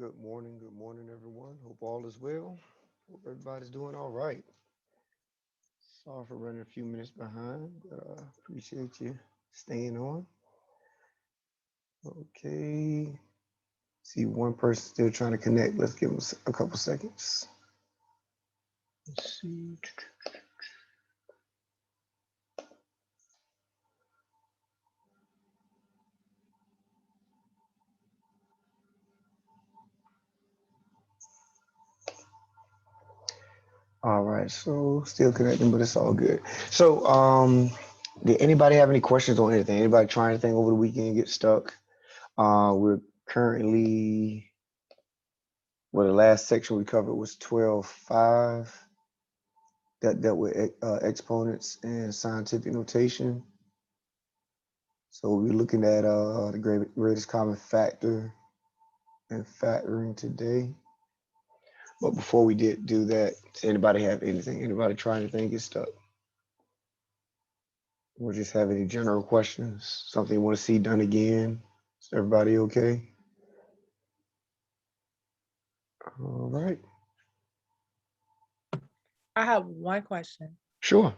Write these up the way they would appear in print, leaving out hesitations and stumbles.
Good morning, everyone. Hope all is well. Hope everybody's doing all right. Sorry for running a few minutes behind, but appreciate you staying on. Okay. See one person still trying to connect. Let's give them a couple seconds. Let's see. All right, so still connecting, but it's all good. So, did anybody have any questions on anything? Anybody try anything over the weekend, get stuck? We're currently, well, the last section we covered was 12.5 that dealt with exponents and scientific notation. So we're looking at the greatest common factor and factoring today. But before we did do that, does anybody have anything? Anybody try anything, get stuck? Or just have any general questions? Something you want to see done again? Is everybody okay? All right. I have one question. Sure.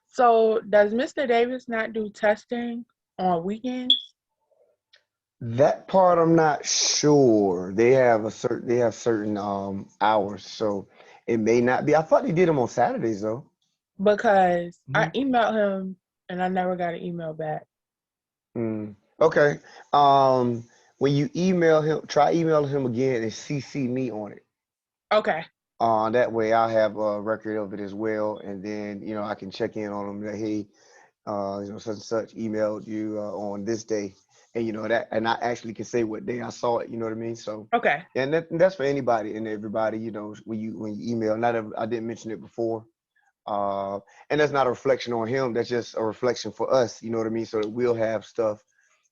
So, does Mr. Davis not do testing on weekends? That part I'm not sure. They have certain hours, so it may not be. I thought they did them on Saturdays though. Because I Mhm. emailed him and I never got an email back. Okay. Um, when you email him, try emailing him again and CC me on it. Okay. That way I'll have a record of it as well, and then I can check in on him that hey, such and such emailed you on this day, and and I actually can say what day I saw it. You know what I mean? So, Okay. and that's for anybody and everybody. When you email, I didn't mention it before, and that's not a reflection on him. That's just a reflection for us. You know what I mean? So that we'll have stuff,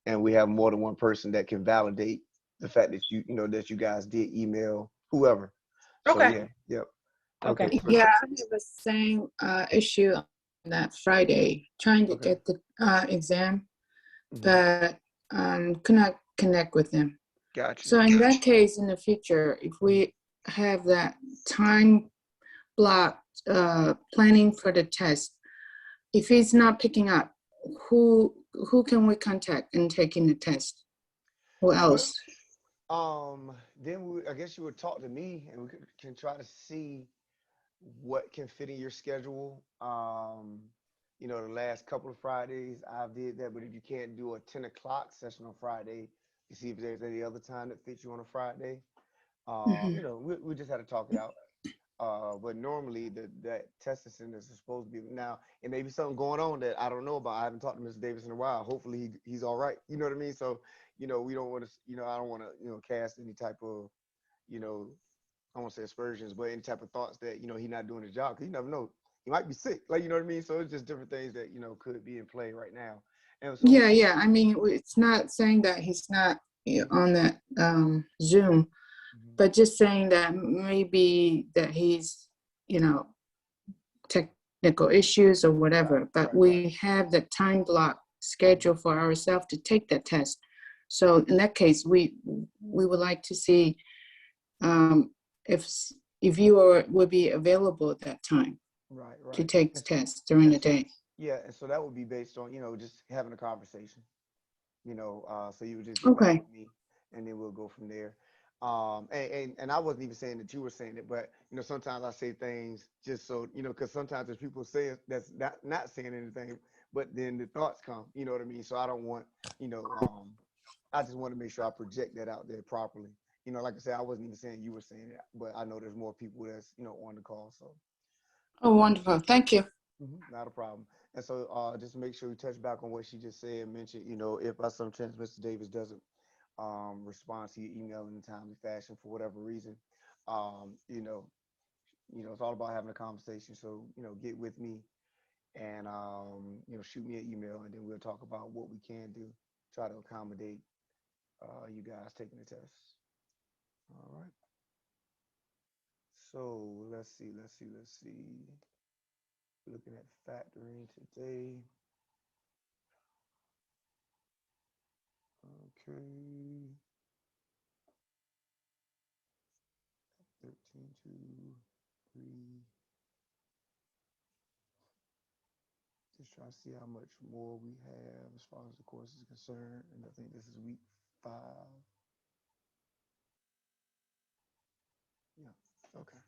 and we have more than one person that can validate the fact that that you guys did email whoever. So Okay. yeah, yep. Okay, Okay. so Yeah, I have the same issue on that Friday, trying to okay. get the exam, Hmm. but could not connect with them. Gotcha. So in that case, in the future, if we have that time block planning for the test, if he's not picking up, who can we contact in taking the test? Who Well, else? then I guess you would talk to me, and can try to see what can fit in your schedule. The last couple of Fridays I've did that, but if you can't do a 10 o'clock session on Friday, you see if there's any other time that fits you on a Friday. Mm-hmm. We just had to talk it out. But normally that testing center is supposed to be now. It may be something going on that I don't know about. I haven't talked to Mr. Davis in a while. Hopefully he's all right. You know what I mean? So, we don't want to, I don't want to, cast any type of, you know, I won't say aspersions, but any type of thoughts that, he's not doing his job. Cause you never know. He might be sick. Like, you know what I mean? So it's just different things that, could be in play right now. And so, Yeah, yeah. I mean, it's not saying that he's not on that Zoom, mhm, but just saying that maybe that he's, you know, technical issues or right, whatever. But right, right. we have the time block Mhm. scheduled for ourselves to take that test. So in that case, we would like to see um, if if you would be available at that time Right, to right. take tests during And the so, day. yeah, and so that would be based on, just having a conversation. So you would just get back Okay. with me, and then we'll go from there. And I wasn't even saying that you were saying it, but sometimes I say things just so because sometimes there's people say it that's not saying anything, but then the thoughts come. You know what I mean? So I don't want you know. I just want to make sure I project that out there properly. Like I said, I wasn't even saying you were saying it, but I know there's more people that's on the call. So Oh, wonderful. Thank you. not a problem. And so just make sure you touch back on what she just said, mention, if by some chance Mr. Davis doesn't respond to your email in a timely fashion for whatever reason, um, you know, it's all about having a conversation. So, get with me and shoot me an email, and then we'll talk about what we can do, try to accommodate you guys taking the test. All right. So let's see. Looking at factoring today. Okay. 2, 3. Just trying to see how much more we have as far as the course is concerned. And I think this is week 5. Yeah, okay.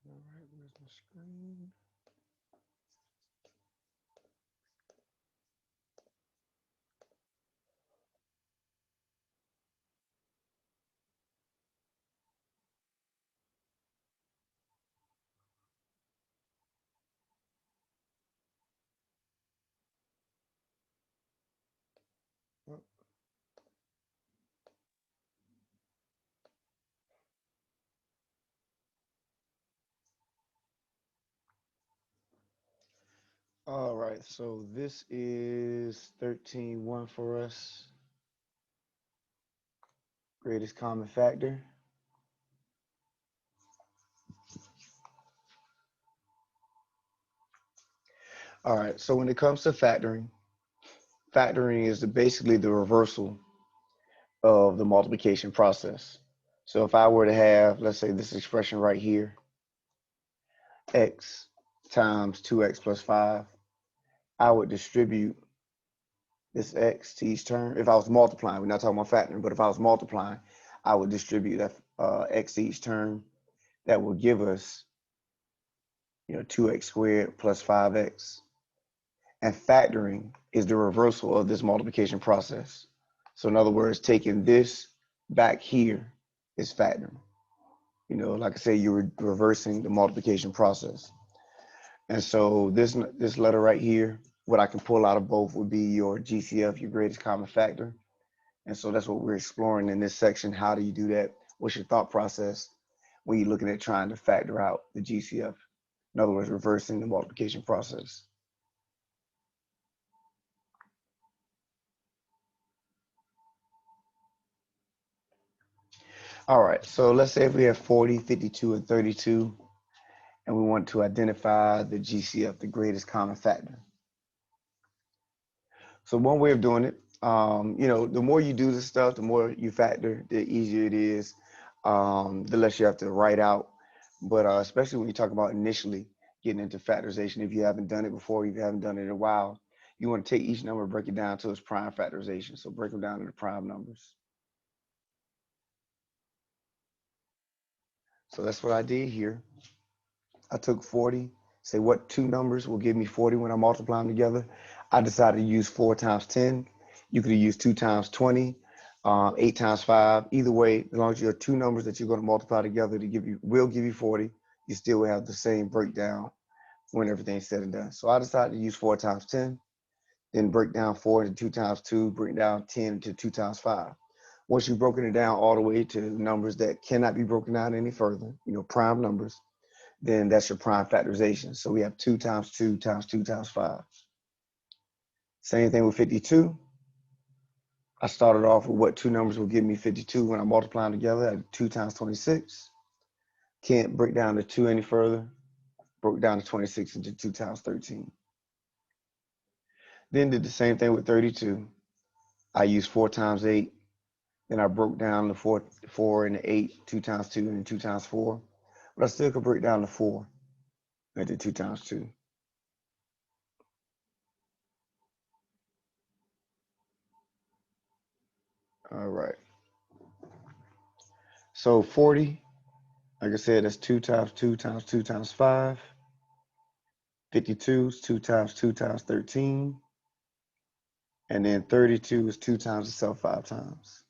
All right, where's my screen? Oh. All right, so this is 13.1 for us. Greatest common factor. All right, so when it comes to factoring is basically the reversal of the multiplication process. So if I were to have, let's say this expression right here, x times 2x plus 5, I would distribute this x to each term. If I was multiplying, we're not talking about factoring, but if I was multiplying, I would distribute that x to each term. That will give us, 2x squared plus 5x. And factoring is the reversal of this multiplication process. So in other words, taking this back here is factoring. Like I say, you're reversing the multiplication process. And so this letter right here, what I can pull out of both would be your GCF, your greatest common factor. And so that's what we're exploring in this section. How do you do that? What's your thought process when you're looking at trying to factor out the GCF? In other words, reversing the multiplication process. All right, so let's say if we have 40, 52, and 32, and we want to identify the GCF, the greatest common factor. So one way of doing it, the more you do this stuff, the more you factor, the easier it is, the less you have to write out. But especially when you talk about initially getting into factorization, if you haven't done it before, if you haven't done it in a while, you want to take each number and break it down to its prime factorization. So break them down into prime numbers. So that's what I did here. I took 40, say what two numbers will give me 40 when I multiply them together. I decided to use 4 times 10. You could use 2 times 20, 8 times 5. Either way, as long as you have two numbers that you're going to multiply together will give you 40, you still will have the same breakdown when everything's said and done. So I decided to use 4 times 10, then break down 4 into 2 times 2, break down 10 into 2 times 5. Once you've broken it down all the way to numbers that cannot be broken down any further, prime numbers, then that's your prime factorization. So we have 2 times 2 times 2 times 5. Same thing with 52. I started off with what two numbers will give me 52 when I multiply them together at 2 times 26. Can't break down the 2 any further. Broke down the 26 into 2 times 13. Then did the same thing with 32. I used 4 times 8. Then I broke down the 4 and the 8, 2 times 2 and 2 times 4. But I still could break down the 4 into 2 times 2. All right. So 40, like I said, that's 2 times 2 times 2 times 5. 52 is 2 times 2 times 13. And then 32 is 2 times itself 5 times.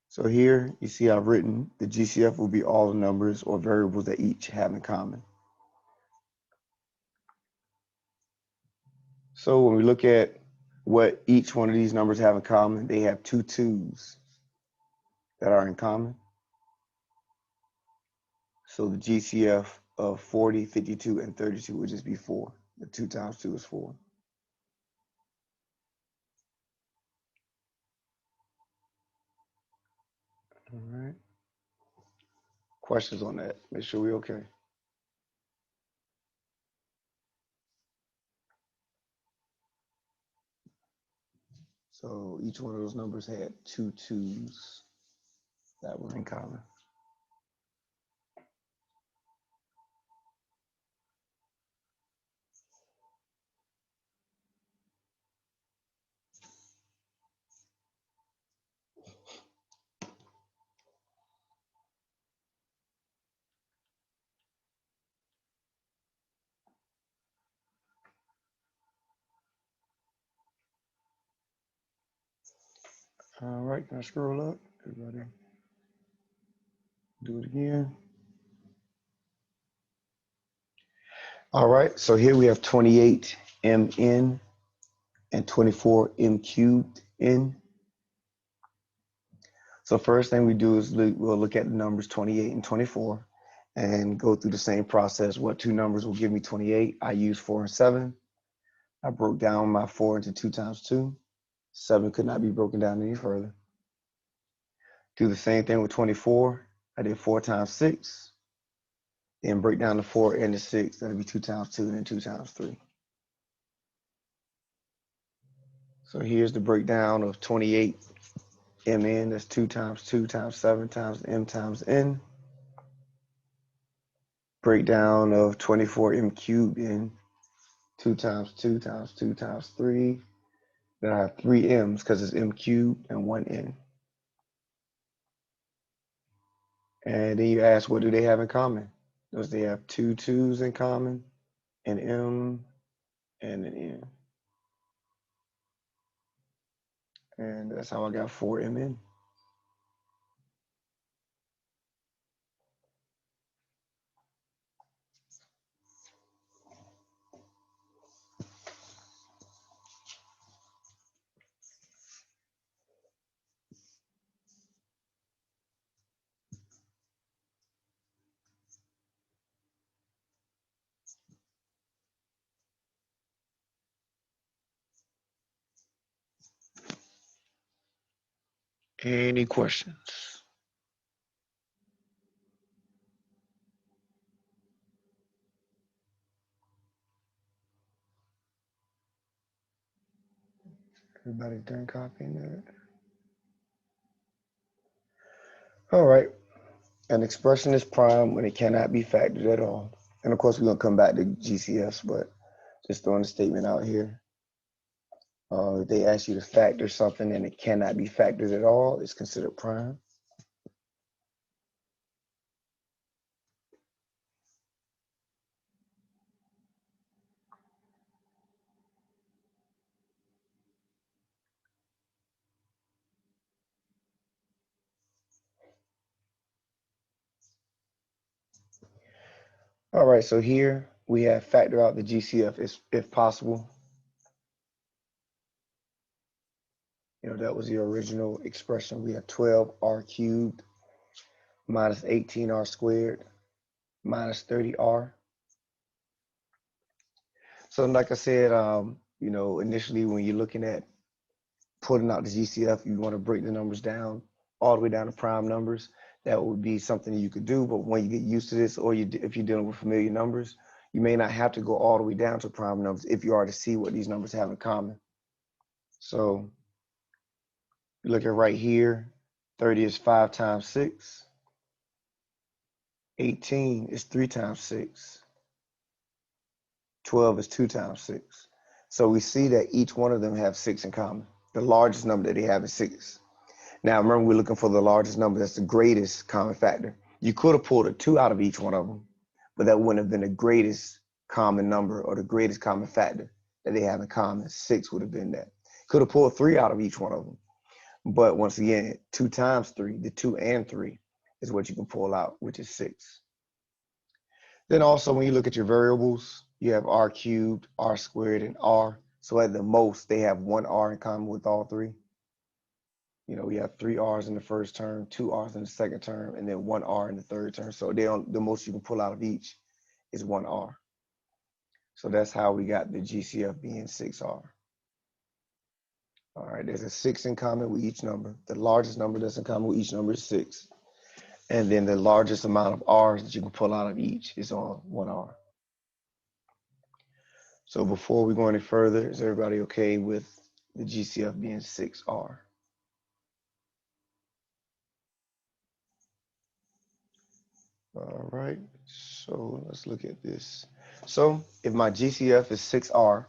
So here you see I've written the GCF will be all the numbers or variables that each have in common. So when we look at what each one of these numbers have in common, they have two 2's that are in common. So the GCF of 40, 52, and 32 would just be 4. The 2 times 2 is 4. All right. Questions on that? Make sure we're okay. So each one of those numbers had 2 2s that were in common. All right, can I scroll up? Everybody do it again. All right, so here we have 28 mn and 24 m cubed n. So first thing we do is we'll look at the numbers 28 and 24 and go through the same process. What two numbers will give me 28? I use 4 and 7. I broke down my 4 into 2 times 2. 7 could not be broken down any further. Do the same thing with 24. I did 4 times 6. Then break down the 4 into 6. That'll be 2 times 2 and then 2 times 3. So here's the breakdown of 28 mn. That's 2 times 2 times 7 times m times n. Breakdown of 24 m cubed n. 2 times 2 times 2 times 3. Then I have 3 m's because it's m cubed and 1 n. And then you ask, what do they have in common? Does they have 2 2's in common, an m and an n? And that's how I got 4 mn. Any questions? Everybody done copying that? All right. An expression is prime when it cannot be factored at all. And of course, we're going to come back to GCFs, but just throwing a statement out here. If they ask you to factor something and it cannot be factored at all, it's considered prime. All right, so here we have factor out the GCF if possible. You know, that was the original expression. We have 12r cubed minus 18r squared minus 30r. So like I said, you know, initially when you're looking at putting out the GCF, you want to break the numbers down all the way down to prime numbers. That would be something you could do, but when you get used to this, or if you're dealing with familiar numbers, you may not have to go all the way down to prime numbers if you are to see what these numbers have in common. So you look at right here, 30 is 5 times 6. 18 is 3 times 6. 12 is 2 times 6. So we see that each one of them have 6 in common. The largest number that they have is 6. Now, remember, we're looking for the largest number that's the greatest common factor. You could have pulled a 2 out of each one of them, but that wouldn't have been the greatest common number or the greatest common factor that they have in common. 6 would have been that. Could have pulled 3 out of each one of them. But once again, 2 times 3, the 2 and 3 is what you can pull out, which is 6. Then also, when you look at your variables, you have r cubed, r squared, and r. So at the most, they have 1 r in common with all 3. You know, we have 3 r's in the first term, 2 r's in the second term, and then 1 r in the third term. So the most you can pull out of each is 1 r. So that's how we got the GCF being 6r. All right, there's a 6 in common with each number. The largest number that's in common with each number is 6. And then the largest amount of r's that you can pull out of each is on 1 r. So before we go any further, is everybody okay with the GCF being 6R. All right, so let's look at this. So if my GCF is 6R,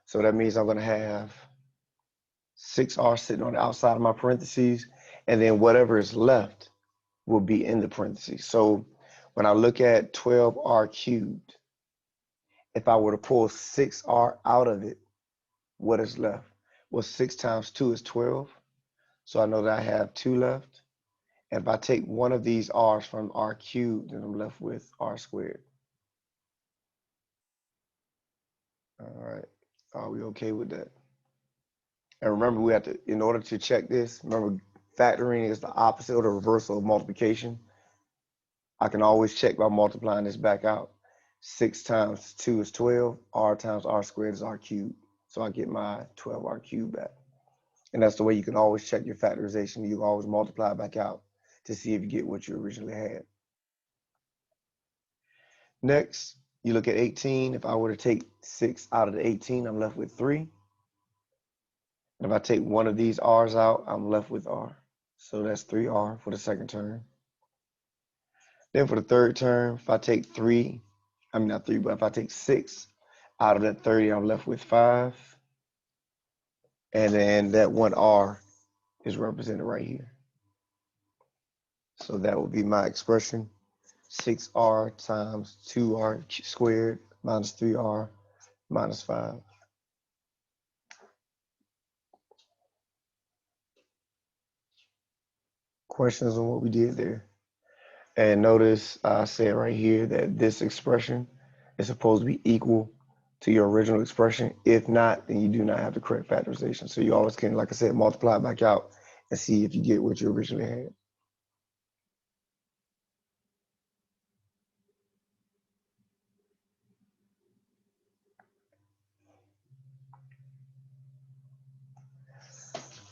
so that means I'm going to have 6R sitting on the outside of my parentheses, and then whatever is left will be in the parentheses. So when I look at 12R cubed, if I were to pull 6R out of it, what is left? Well, 6 times 2 is 12. So I know that I have 2 left. And if I take one of these R's from R cubed, then I'm left with R squared. All right. Are we okay with that? And remember, we have to, in order to check this, remember factoring is the opposite or the reversal of multiplication. I can always check by multiplying this back out. 6 times 2 is 12. R times R squared is R cubed. So I get my 12R cubed back. And that's the way you can always check your factorization. You can always multiply it back out to see if you get what you originally had. Next, you look at 18. If I were to take 6 out of the 18, I'm left with 3. And if I take one of these R's out, I'm left with R. So that's 3R for the second term. Then for the third term, if I take 3, I mean not 3, but if I take 6 out of that 30, I'm left with 5. And then that one R is represented right here. So that would be my expression. 6R times 2R squared minus 3R minus 5. Questions on what we did there? And notice I said right here that this expression is supposed to be equal to your original expression. If not, then you do not have the correct factorization. So you always can, like I said, multiply it back out and see if you get what you originally had.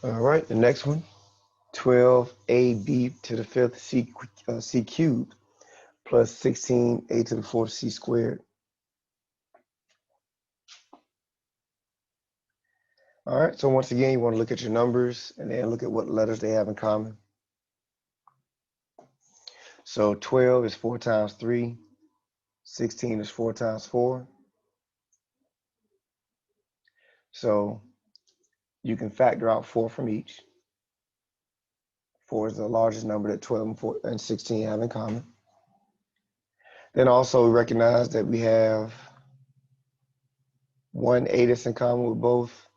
All right, the next one, 12ab to the fifth c cubed plus 16a to the fourth c squared. All right, so once again, you want to look at your numbers and then look at what letters they have in common. So 12 is 4 times 3, 16 is 4 times 4. So you can factor out 4 from each. 4 is the largest number that 12 and 16 have in common. Then also recognize that we have 1 A that's in common with both,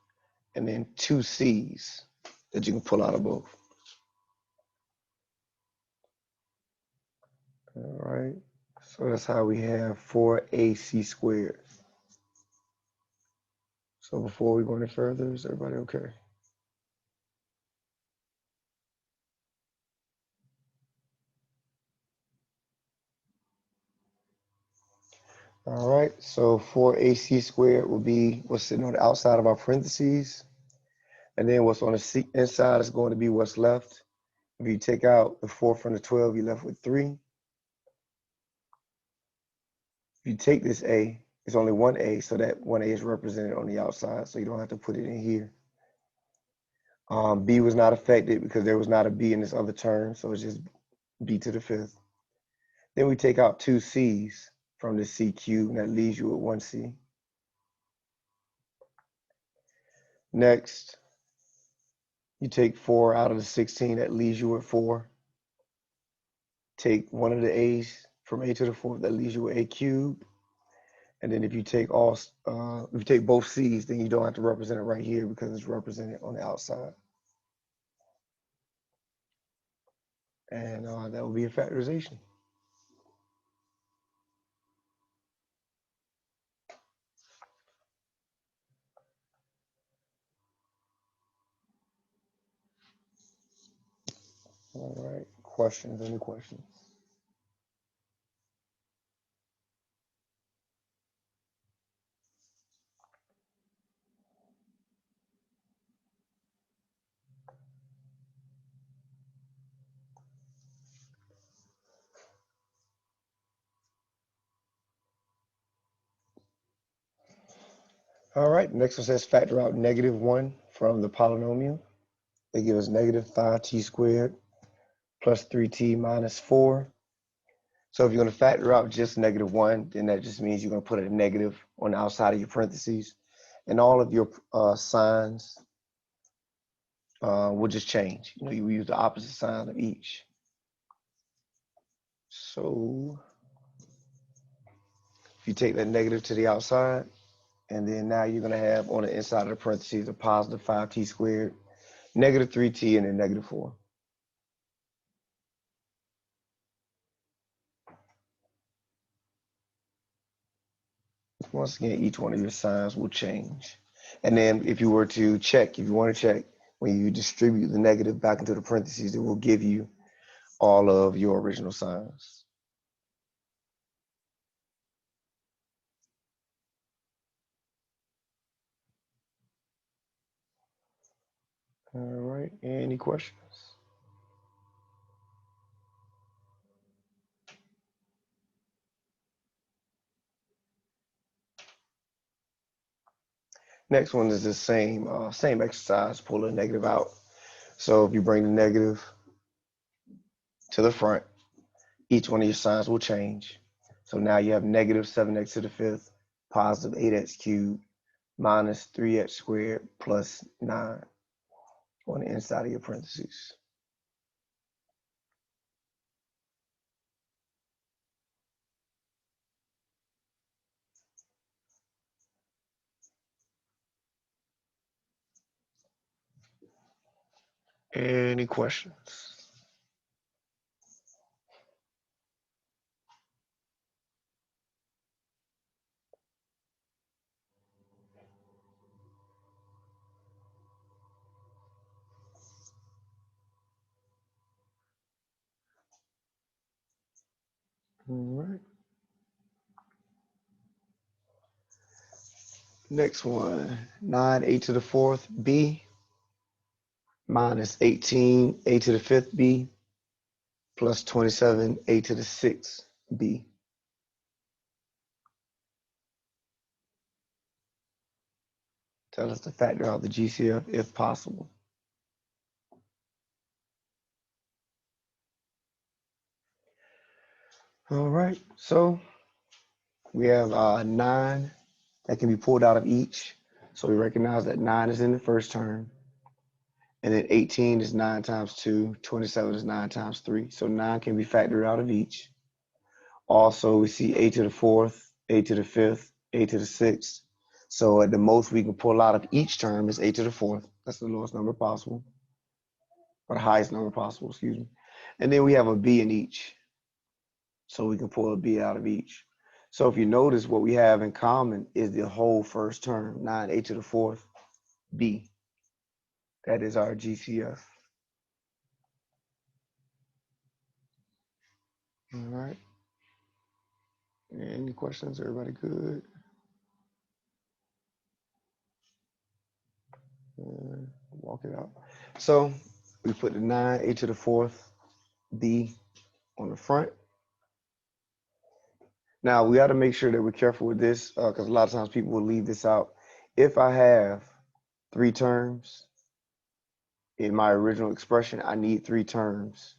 and then 2 C's that you can pull out of both. All right, so that's how we have 4AC squared. So before we go any further, is everybody okay? All right, so 4AC squared will be what's sitting on the outside of our parentheses. And then what's on the inside is going to be what's left. If you take out the 4 from the 12, you're left with 3. If you take this A, it's only one A, so that one A is represented on the outside, so you don't have to put it in here. B was not affected because there was not a B in this other term, so it's just B to the fifth. Then we take out 2 C's from the C cubed, and that leaves you with 1 C. Next, you take 4 out of the 16, that leaves you with 4. Take one of the A's from A to the fourth, that leaves you with A cubed. And then if you take both C's, then you don't have to represent it right here because it's represented on the outside. And that will be a factorization. All right, questions, any questions? All right, next one says factor out -1 from the polynomial. They give us -5t squared plus 3t minus 4. So if you're going to factor out just -1, then that just means you're going to put a negative on the outside of your parentheses. And all of your signs will just change. You know, you use the opposite sign of each. So if you take that negative to the outside, and then now you're going to have on the inside of the parentheses a positive 5t squared, -3t, and then -4. Once again, each one of your signs will change. And then if you were to check, if you want to check, when you distribute the negative back into the parentheses, it will give you all of your original signs. All right, any questions? Next one is the same exercise, pull a negative out. So if you bring the negative to the front, each one of your signs will change. So now you have -7x to the 5th, positive 8x cubed, minus 3x squared, plus 9 on the inside of your parentheses. Any questions? All right. Next one, 9a to the 4th b minus 18a to the 5th b plus 27a to the 6th b. Tell us to factor out the GCF if possible. All right, so we have 9 that can be pulled out of each. So we recognize that 9 is in the first term. And then 18 is 9 times 2, 27 is 9 times 3. So 9 can be factored out of each. Also, we see a to the 4th, a to the 5th, a to the 6th. So at the most we can pull out of each term is a to the 4th. That's the lowest number possible, or the highest number possible, excuse me. And then we have a b in each. So we can pull a b out of each. So if you notice, what we have in common is the whole first term, 9a to the 4th, b. That is our GCF. All right. Any questions? Everybody good? Walk it out. So we put the 9a to the 4th b on the front. Now we got to make sure that we're careful with this because a lot of times people will leave this out. If I have 3 terms in my original expression, I need 3 terms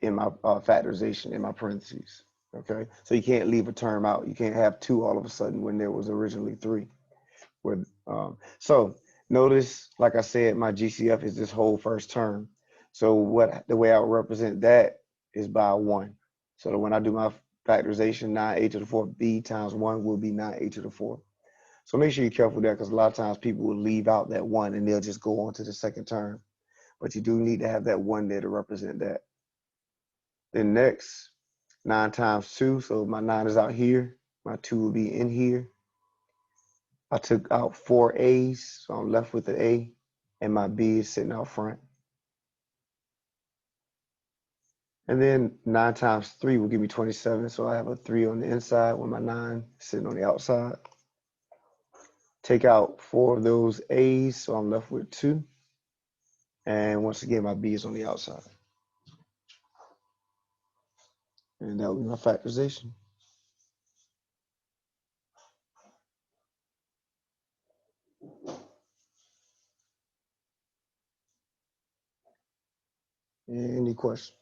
in my factorization in my parentheses. Okay, so you can't leave a term out. You can't have 2 all of a sudden when there was originally 3. So notice, like I said, my GCF is this whole first term. So the way I would represent that is by 1. So that when I do my factorization, 9a to the 4th b times 1 will be 9a to the 4th. So make sure you're careful with that because a lot of times people will leave out that 1 and they'll just go on to the second term. But you do need to have that 1 there to represent that. Then next, 9 times 2. So my 9 is out here. My 2 will be in here. I took out 4 A's, so I'm left with the A, and my B is sitting out front. And then 9 times 3 will give me 27, so I have a 3 on the inside with my 9 sitting on the outside. Take out 4 of those A's, so I'm left with 2. And once again, my B is on the outside. And that will be my factorization. Any questions?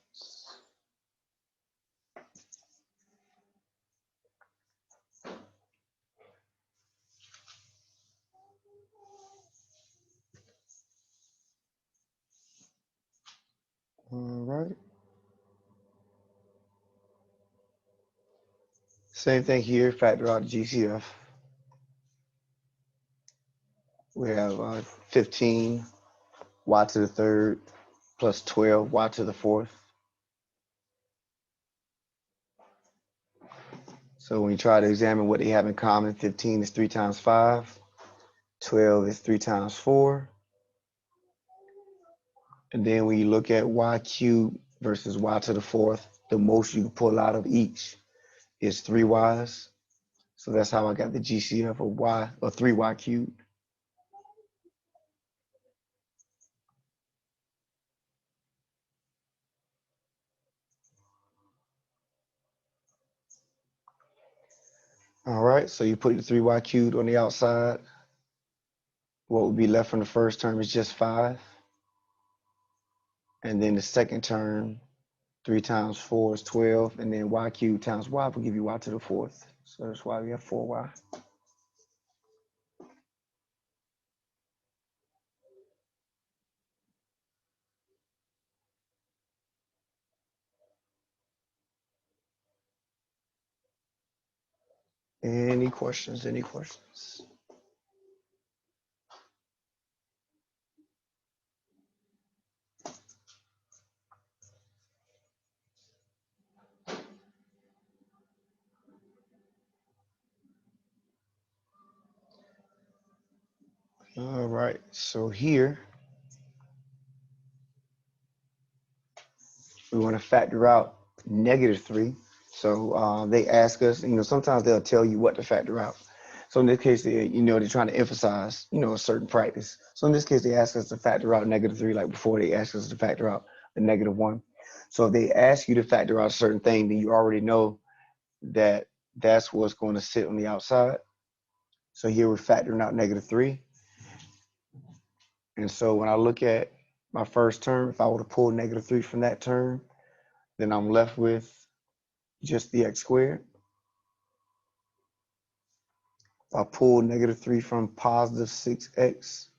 All right. Same thing here, factor out the GCF. We have 15 y to the third plus 12 y to the fourth. So when you try to examine what they have in common, 15 is 3 times 5, 12 is 3 times 4. And then when you look at y cubed versus y to the fourth, the most you can pull out of each is 3 y's. So that's how I got the GCF of y, or 3y cubed. All right, so you put the 3y cubed on the outside. What would be left from the first term is just 5. And then the second term, 3 times 4 is 12. And then y cubed times y will give you y to the fourth. So that's why we have 4y. Any questions? Any questions? All right, so here we want to factor out -3. So they ask us, sometimes they'll tell you what to factor out. So in this case, they're trying to emphasize, a certain practice. So in this case, they ask us to factor out -3, like before they ask us to factor out a -1. So if they ask you to factor out a certain thing, then you already know that that's what's going to sit on the outside. So here we're factoring out -3. And so when I look at my first term, if I were to pull -3 from that term, then I'm left with just the x squared. If I pull -3 from positive 6x,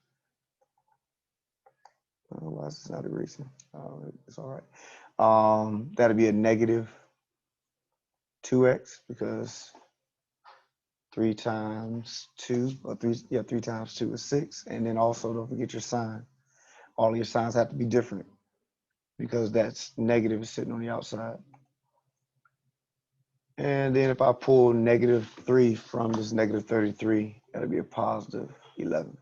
why is this not a reason? It's all right. That'll be a -2x, because 3 times 2, or 3 times 2 is 6. And then also don't forget your sign. All of your signs have to be different, because that's negative is sitting on the outside. And then if I pull -3 from this -33, that'll be a positive 11.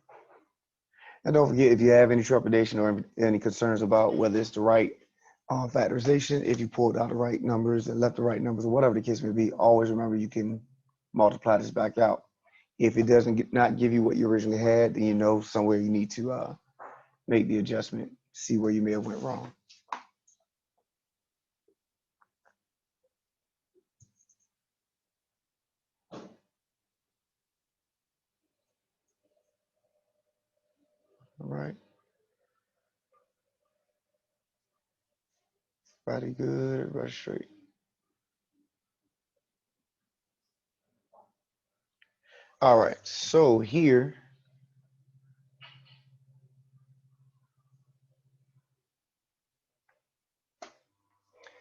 And don't forget, if you have any trepidation or any concerns about whether it's the right factorization, if you pulled out the right numbers and left the right numbers, or whatever the case may be, always remember you can multiply this back out. If it doesn't not give you what you originally had, then you know somewhere you need to make the adjustment, see where you may have went wrong. All right. Everybody good, everybody straight. All right, so here,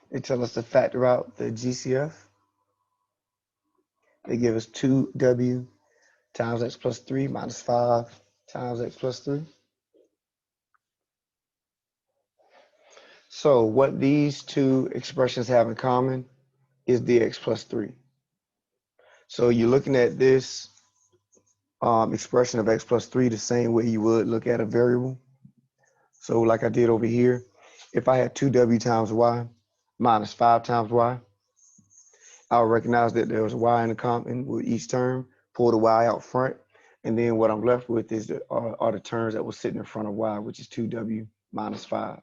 they tell us to factor out the GCF. They give us 2w times x plus 3 minus 5 times x plus 3. So what these two expressions have in common is the x plus 3. So you're looking at this expression of x plus 3 the same way you would look at a variable. So like I did over here, if I had 2w times y minus 5 times y, I'll recognize that there was a y in the common with each term, pull the y out front, and then what I'm left with is are the terms that will sit in front of y, which is 2w minus 5.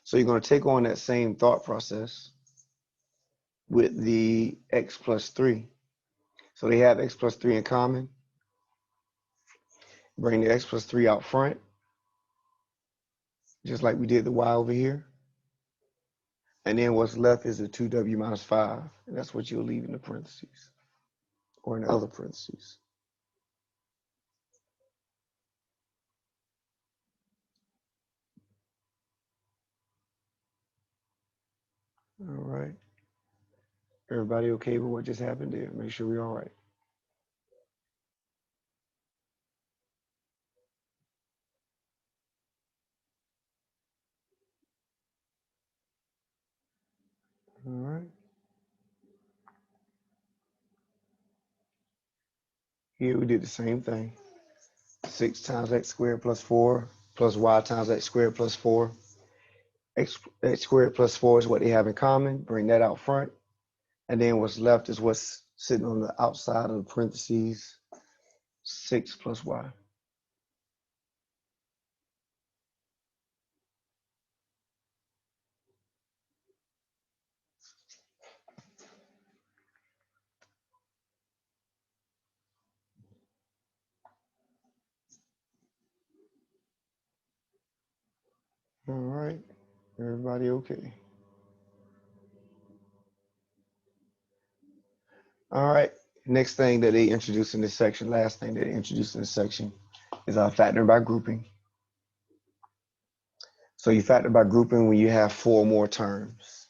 So you're going to take on that same thought process with the x plus 3. So they have x plus 3 in common. Bring the x plus 3 out front. just like we did the y over here. And then what's left is a 2w minus 5. And that's what you'll leave in the parentheses or in the other parentheses. All right. Everybody okay with what just happened there? Make sure we're all right. All right. Here we did the same thing. 6 times x squared plus 4 plus y times x squared plus 4. X squared plus 4 is what they have in common. Bring that out front. And then what's left is what's sitting on the outside of the parentheses, 6 plus y. All right. Everybody okay? All right. Next thing that they introduced in this section, last thing that they introduced in this section is factoring by grouping. So you factor by grouping when you have 4 or more terms.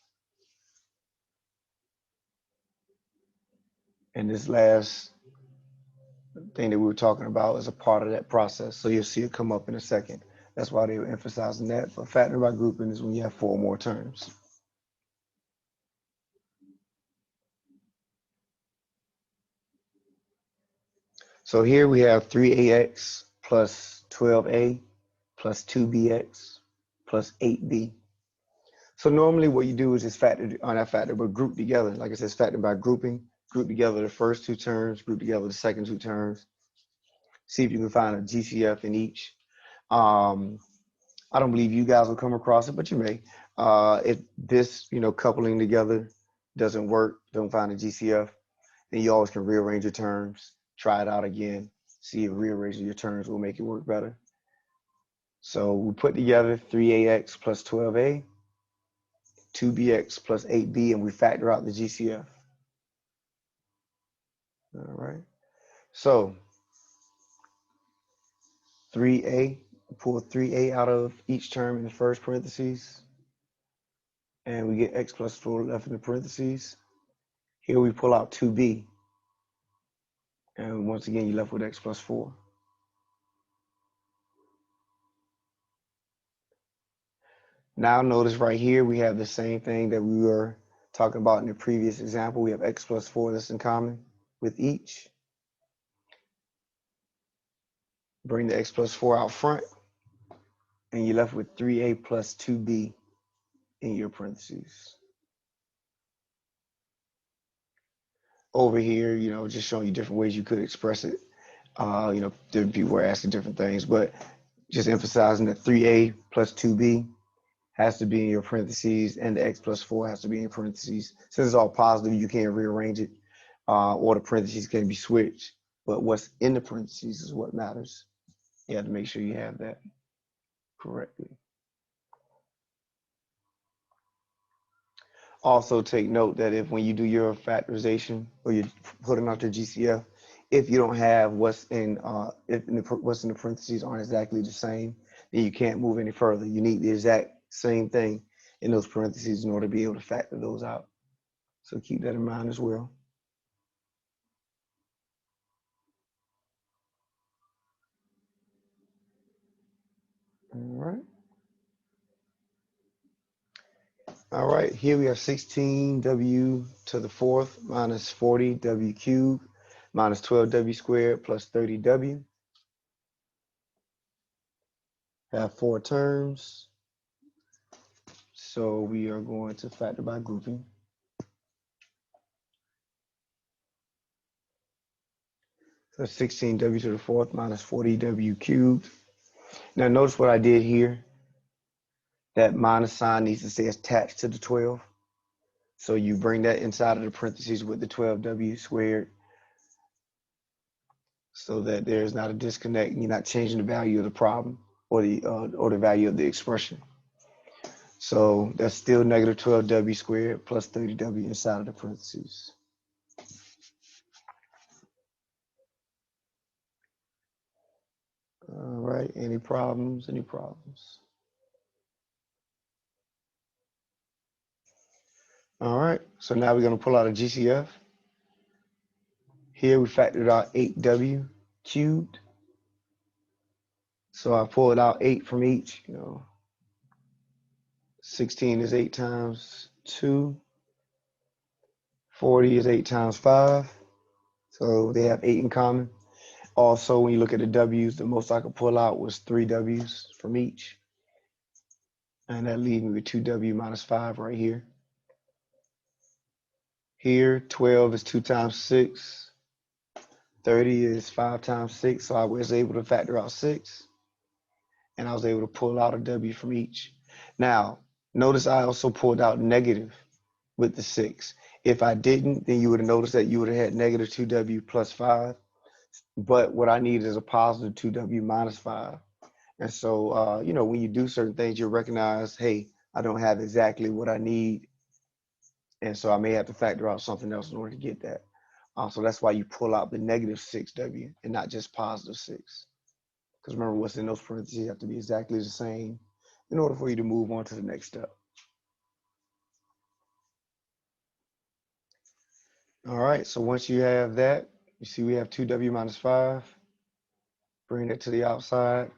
And this last thing that we were talking about is a part of that process. So you'll see it come up in a second. That's why they were emphasizing that. But factoring by grouping is when you have 4 or more terms. So here we have 3ax plus 12a plus 2bx plus 8b. So normally what you do is just factor, not factor, but group together. Like I said, factor by grouping. Group together the first 2 terms, group together the second 2 terms. See if you can find a GCF in each. I don't believe you guys will come across it, but you may. If this, coupling together doesn't work, don't find a GCF, then you always can rearrange your terms, try it out again, see if rearranging your terms will make it work better. So we put together 3ax plus 12a, 2bx plus 8b, and we factor out the GCF. All right. So 3a, pull 3a out of each term in the first parentheses, and we get x plus 4 left in the parentheses. Here we pull out 2b, and once again you're left with x plus 4. Now notice right here we have the same thing that we were talking about in the previous example. We have x plus 4 that's in common with each. Bring the x plus 4 out front, and you're left with 3a plus 2b in your parentheses. Over here, just showing you different ways you could express it. Different people were asking different things, but just emphasizing that 3a plus 2b has to be in your parentheses, and the x plus 4 has to be in parentheses. Since it's all positive, you can't rearrange it, or the parentheses can be switched. But what's in the parentheses is what matters. You have to make sure you have that correctly. Also take note that if when you do your factorization or you're putting out your GCF, if you don't have what's in the parentheses aren't exactly the same, then you can't move any further. You need the exact same thing in those parentheses in order to be able to factor those out. So keep that in mind as well. All right. All right, here we have 16w to the 4th minus 40w cubed minus 12w squared plus 30w. Have 4 terms. So we are going to factor by grouping. So 16w to the 4th minus 40w cubed. Now notice what I did here. That minus sign needs to stay attached to the 12. So you bring that inside of the parentheses with the 12w squared so that there's not a disconnect and you're not changing the value of the problem. or the value of the expression. So that's still negative 12w squared plus 30w inside of the parentheses. All right, any problems? Any problems? All right, so now we're going to pull out a GCF. Here we factored out 8w cubed. So I pulled out 8 from each, 16 is 8 times 2. 40 is 8 times 5. So they have 8 in common. Also, when you look at the w's, the most I could pull out was 3 w's from each. And that leaves me with 2w minus 5 right here. Here, 12 is 2 times 6. 30 is 5 times 6. So I was able to factor out 6. And I was able to pull out a w from each. Now, notice I also pulled out negative with the 6. If I didn't, then you would have noticed that you would have had negative 2w plus 5. But what I need is a positive 2w minus 5. And so, when you do certain things, you recognize, hey, I don't have exactly what I need. And so I may have to factor out something else in order to get that. So that's why you pull out the negative 6w and not just positive 6. Because remember, what's in those parentheses have to be exactly the same in order for you to move on to the next step. All right, so once you have that, you see we have 2w minus 5. Bring it to the outside.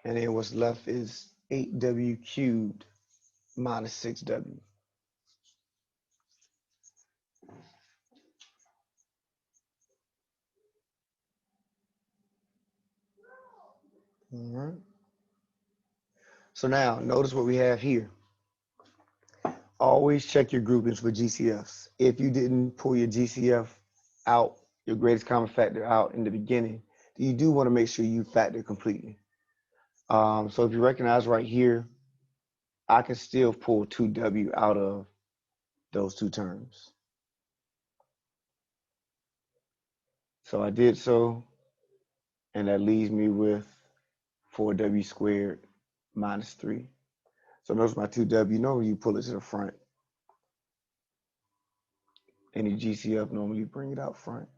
And then what's left is 8w cubed minus 6w. All right. So now, notice what we have here. Always check your groupings for GCFs. If you didn't pull your GCF out, your greatest common factor out in the beginning, you do want to make sure you factor completely. So if you recognize right here, I can still pull 2w out of those two terms. So I did so, and that leaves me with 4w squared minus 3. So notice my 2w, normally you pull it to the front. Any GCF, normally you bring it out front.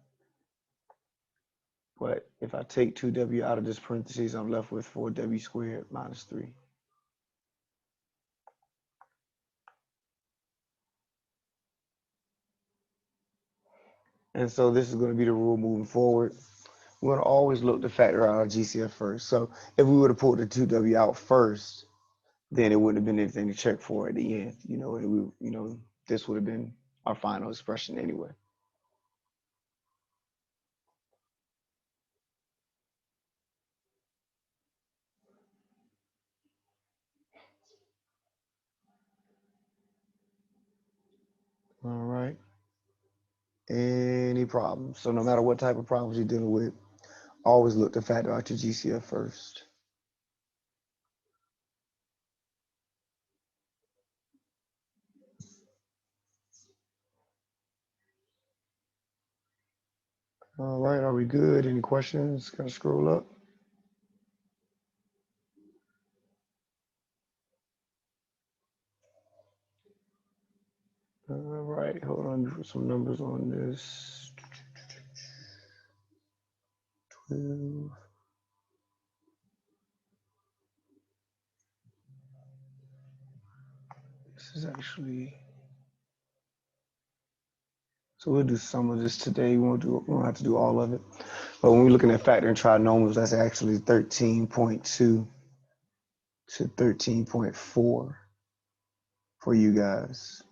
But if I take 2w out of this parentheses, I'm left with 4w squared minus 3. And so this is going to be the rule moving forward. We're going to always look to factor out our GCF first. So if we would have pulled the 2w out first, then it wouldn't have been anything to check for at the end. This would have been our final expression anyway. All right. Any problems? So no matter what type of problems you're dealing with, always look to factor out your GCF first. All right, are we good? Any questions? Gotta scroll up. All right, hold on for some numbers on this. 12. This is actually, so we'll do some of this today. We won't have to do all of it. But when we're looking at factoring trinomials, that's actually 13.2 to 13.4 for you guys.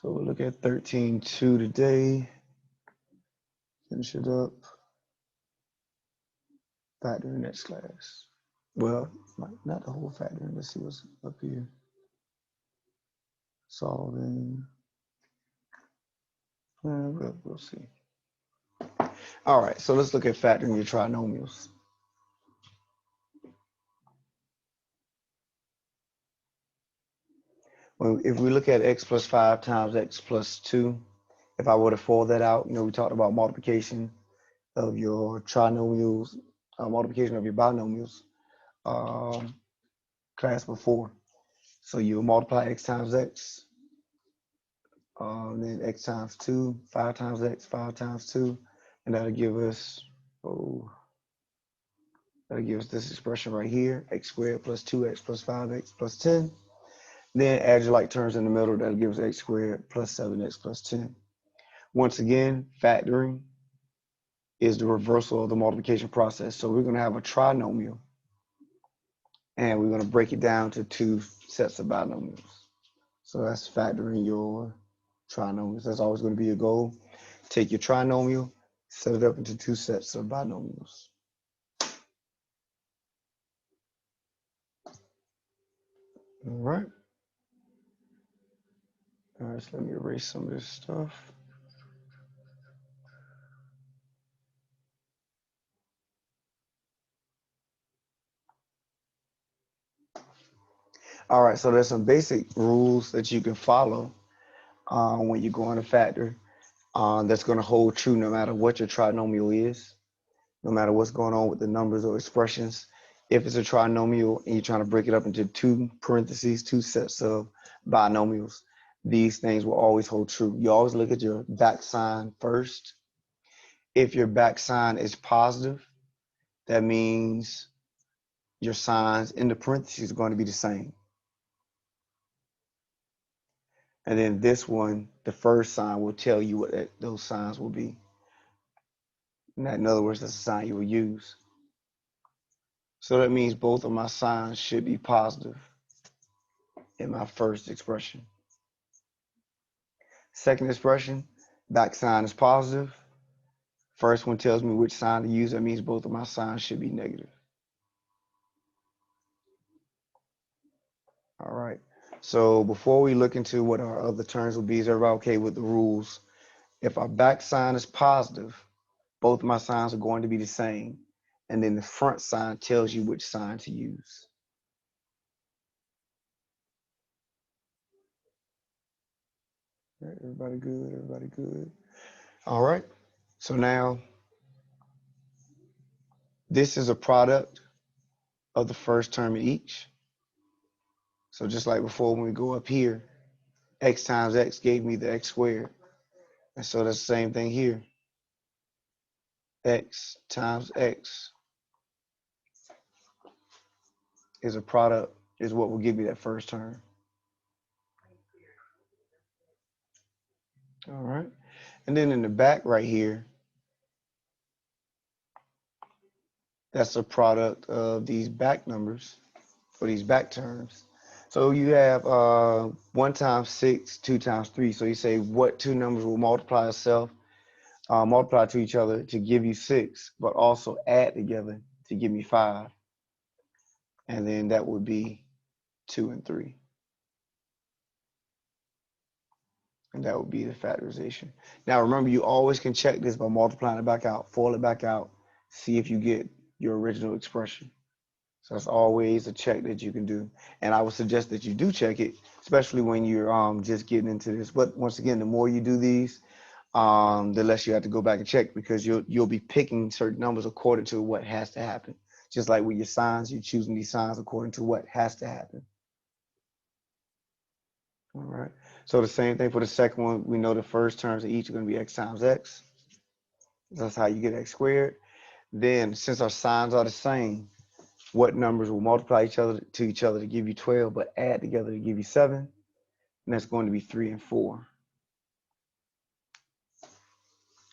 So we'll look at 13.2 today. Finish it up. Factoring next class. Well, not the whole factoring. Let's see what's up here. Solving. We'll see. All right, so let's look at factoring your trinomials. Well, if we look at x plus 5 times x plus 2, If I were to fold that out, we talked about multiplication of your trinomials, multiplication of your binomials, class before. So you multiply x times x, then x times 2, 5 times x, 5 times 2, and that'll give us, this expression right here, x squared plus 2x plus 5x plus 10. Then add your like terms in the middle, that'll give us x squared plus 7x plus 10. Once again, factoring is the reversal of the multiplication process. So we're going to have a trinomial, and we're going to break it down to two sets of binomials. So that's factoring your trinomials. That's always going to be your goal. Take your trinomial, set it up into two sets of binomials. All right. All right, so let me erase some of this stuff. All right, so there's some basic rules that you can follow when you're going to factor that's going to hold true no matter what your trinomial is, no matter what's going on with the numbers or expressions. If it's a trinomial and you're trying to break it up into two parentheses, two sets of binomials, these things will always hold true. You always look at your back sign first. If your back sign is positive, that means your signs in the parentheses are going to be the same. And then this one, the first sign will tell you what those signs will be. In other words, that's the sign you will use. So that means both of my signs should be positive in my first expression. Second expression, back sign is positive. First one tells me which sign to use. That means both of my signs should be negative. All right. So before we look into what our other terms will be, is everybody okay with the rules? If our back sign is positive, both of my signs are going to be the same. And then the front sign tells you which sign to use. All right, everybody good? Everybody good? All right. So now, this is a product of the first term of each. So just like before, when we go up here, x times x gave me the x squared. And so that's the same thing here. X times x is a product, is what will give me that first term. All right. And then in the back right here, that's a product of these back numbers, or these back terms. So you have 1 times 6, 2 times 3. So you say what two numbers will multiply itself, multiply to each other to give you 6, but also add together to give me 5. And then that would be 2 and 3. And that would be the factorization. Now remember, you always can check this by multiplying it back out, FOIL it back out, see if you get your original expression. So that's always a check that you can do. And I would suggest that you do check it, especially when you're just getting into this. But once again, the more you do these, the less you have to go back and check, because you'll be picking certain numbers according to what has to happen. Just like with your signs, you're choosing these signs according to what has to happen. All right. So the same thing for the second one. We know the first terms of each are going to be x times x. That's how you get x squared. Then, since our signs are the same, what numbers will multiply each other to give you 12, but add together to give you 7? And that's going to be 3 and 4.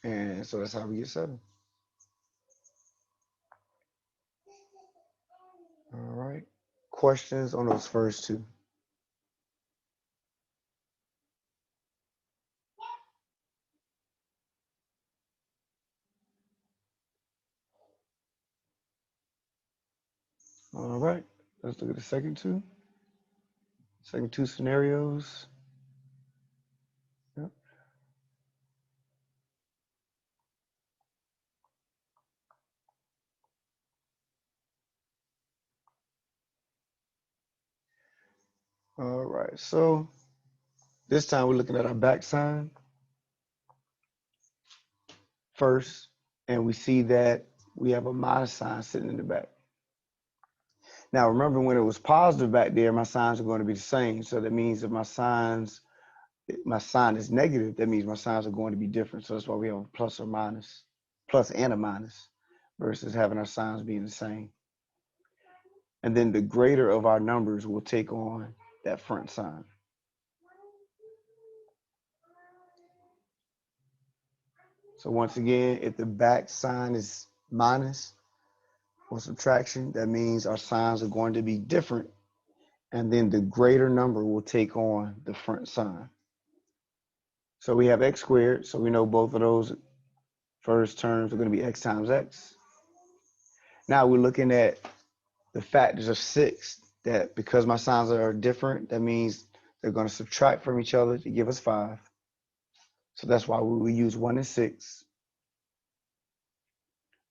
And so that's how we get 7. All right. Questions on those first two? All right. Let's look at the second two. Second two scenarios. Yep. All right. So this time we're looking at our back sign. first, and we see that we have a minus sign sitting in the back. Now, remember when it was positive back there, my signs are going to be the same. So that means if my sign is negative, that means my signs are going to be different. So that's why we have a plus or minus, plus and a minus, versus having our signs being the same. And then the greater of our numbers will take on that front sign. So once again, if the back sign is minus or subtraction, that means our signs are going to be different. And then the greater number will take on the front sign. So we have x squared. So we know both of those first terms are going to be x times x. Now we're looking at the factors of 6, that because my signs are different, that means they're going to subtract from each other to give us 5. So that's why we use 1 and 6.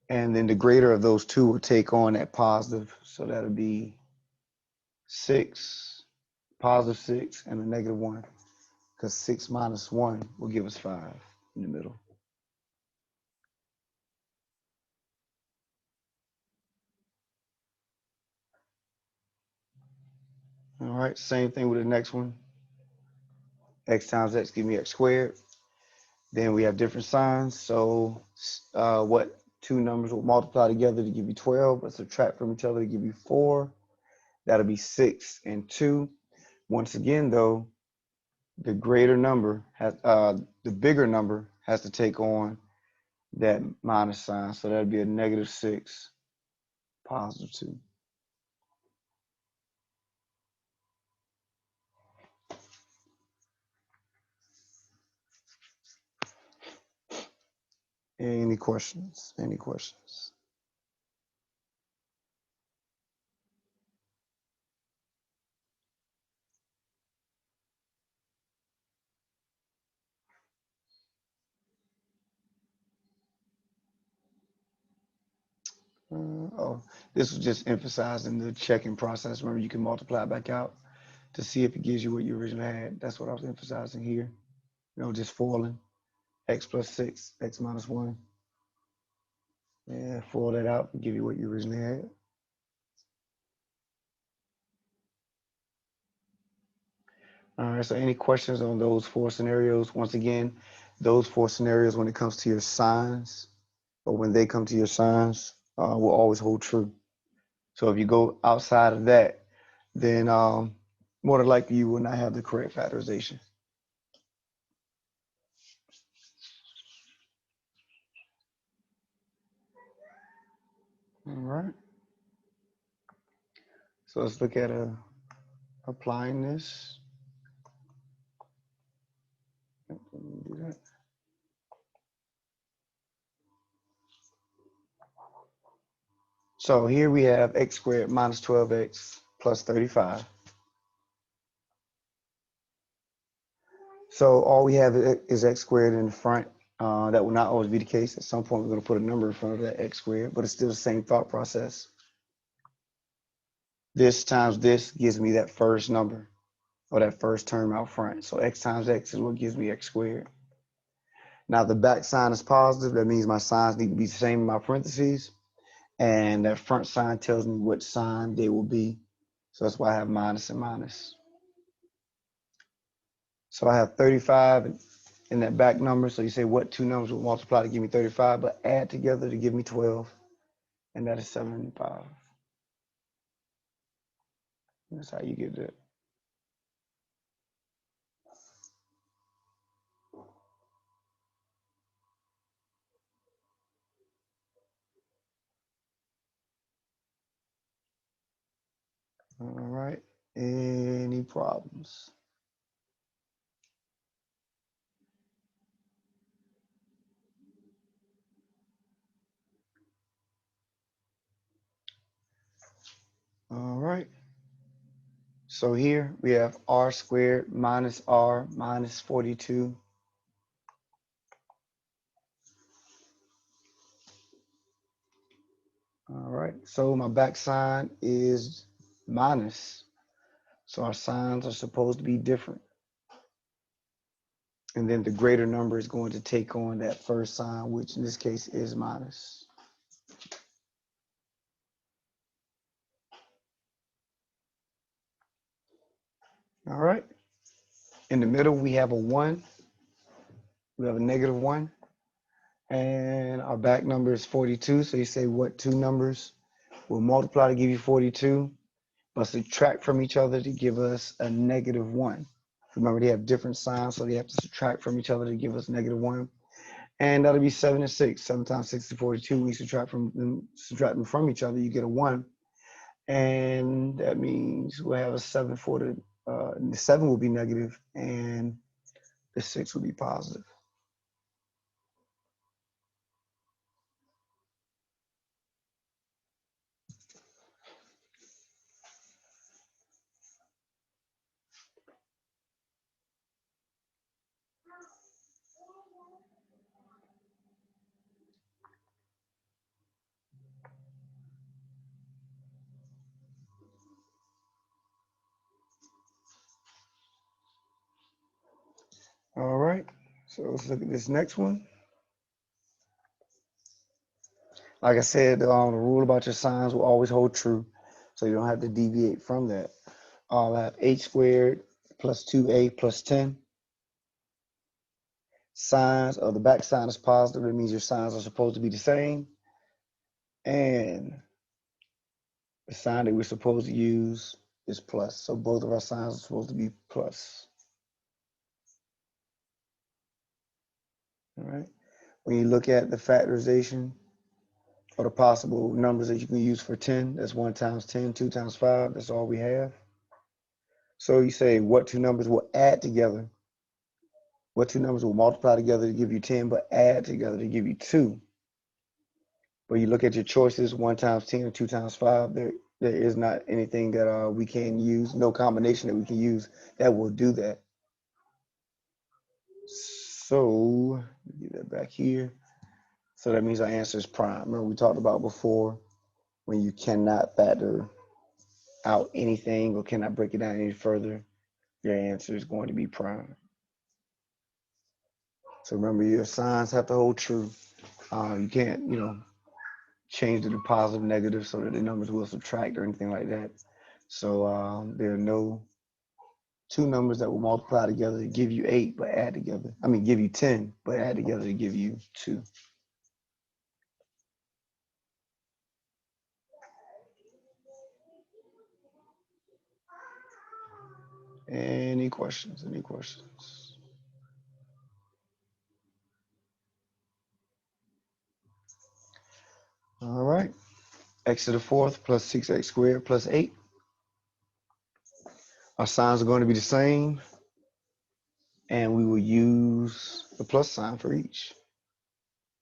And then the greater of those two will take on that positive. So that'll be 6, positive 6, and a negative 1. Because 6 minus 1 will give us 5 in the middle. All right, same thing with the next one. X times x give me x squared. Then we have different signs. So what two numbers will multiply together to give you 12, but subtract from each other to give you 4? That'll be 6 and 2. Once again, though, the greater number has the bigger number has to take on that minus sign. So that'd be a negative 6, positive 2. Any questions? Any questions? Oh, this was just emphasizing the checking process. Remember, you can multiply back out to see if it gives you what you originally had. That's what I was emphasizing here. You know, just foiling x plus 6, x minus 1. Yeah, foil that out and give you what you originally had. All right, so any questions on those 4 scenarios? Once again, those 4 scenarios when it comes to your signs, or when they come to your signs, will always hold true. So if you go outside of that, then more than likely you will not have the correct factorization. All right. So let's look at applying this. Do that. So here we have x squared minus 12x plus 35. So all we have is x squared in the front. That will not always be the case. At some point, we're going to put a number in front of that x squared, but it's still the same thought process. This times this gives me that first number, or that first term out front. So x times x is what gives me x squared. Now the back sign is positive. That means my signs need to be the same in my parentheses. And that front sign tells me what sign they will be. So that's why I have minus and minus. So I have 35 in that back number. So you say what two numbers will multiply to give me 35, but add together to give me 12. And that is 75. That's how you get that. All right. Any problems? All right. So here we have r squared minus r minus 42. All right. So my back sign is minus. So our signs are supposed to be different. And then the greater number is going to take on that first sign, which in this case is minus. All right. In the middle, we have a 1. We have a -1. And our back number is 42. So you say what two numbers will multiply to give you 42, but subtract from each other to give us a -1. Remember, they have different signs, so they have to subtract from each other to give us -1. And that'll be 7 and 6. 7 times 6 is 42. We subtract them from each other, you get a 1. And that means we'll have a 7 for the 7 will be negative, and the 6 will be positive. All right, so let's look at this next one. Like I said, the rule about your signs will always hold true, so you don't have to deviate from that. I'll have h squared plus 2a plus 10. Signs of the back sign is positive. That means your signs are supposed to be the same. And the sign that we're supposed to use is plus. So both of our signs are supposed to be plus. All right. When you look at the factorization or the possible numbers that you can use for 10, that's 1 times 10, 2 times 5. That's all we have. So you say what two numbers will add together? What two numbers will multiply together to give you 10, but add together to give you 2? But you look at your choices, 1 times 10 or 2 times 5, there is not anything that we can use, no combination that we can use that will do that. So, get that back here. So that means our answer is prime. Remember we talked about before, when you cannot factor out anything or cannot break it down any further, your answer is going to be prime. So remember, your signs have to hold true. You can't, change the positive, negative, so that the numbers will subtract or anything like that. So there are no two numbers that will multiply together to give you 8, but add together. I mean, give you 10, but add together to give you 2. Any questions? Any questions? All right. X to the 4th plus 6x squared plus 8. Our signs are going to be the same, and we will use the plus sign for each.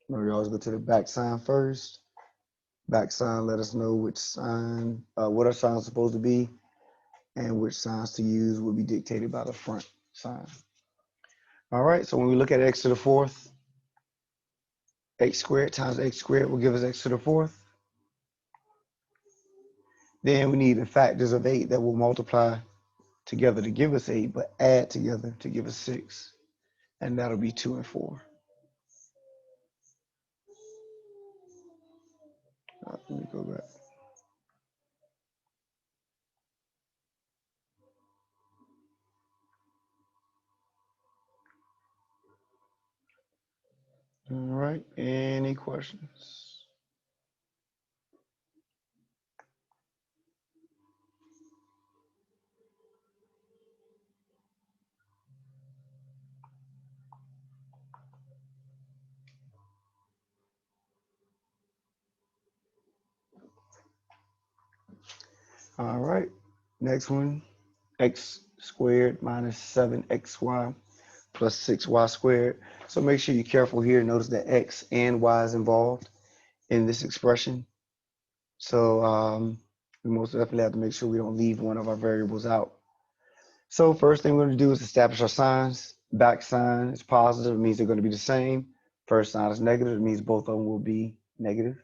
Remember, we always go to the back sign first. Back sign let us know which sign, what our signs are supposed to be, and which signs to use will be dictated by the front sign. All right, so when we look at x to the 4th, x squared times x squared will give us x to the 4th. Then we need the factors of 8 that will multiply together to give us 8, but add together to give us 6. And that'll be 2 and 4. Let me go back. All right, any questions? All right, next one, x squared minus 7xy plus 6y squared. So make sure you're careful here. Notice that x and y is involved in this expression. So we most definitely have to make sure we don't leave one of our variables out. So first thing we're going to do is establish our signs. Back sign is positive. It means they're going to be the same. First sign is negative. It means both of them will be negative.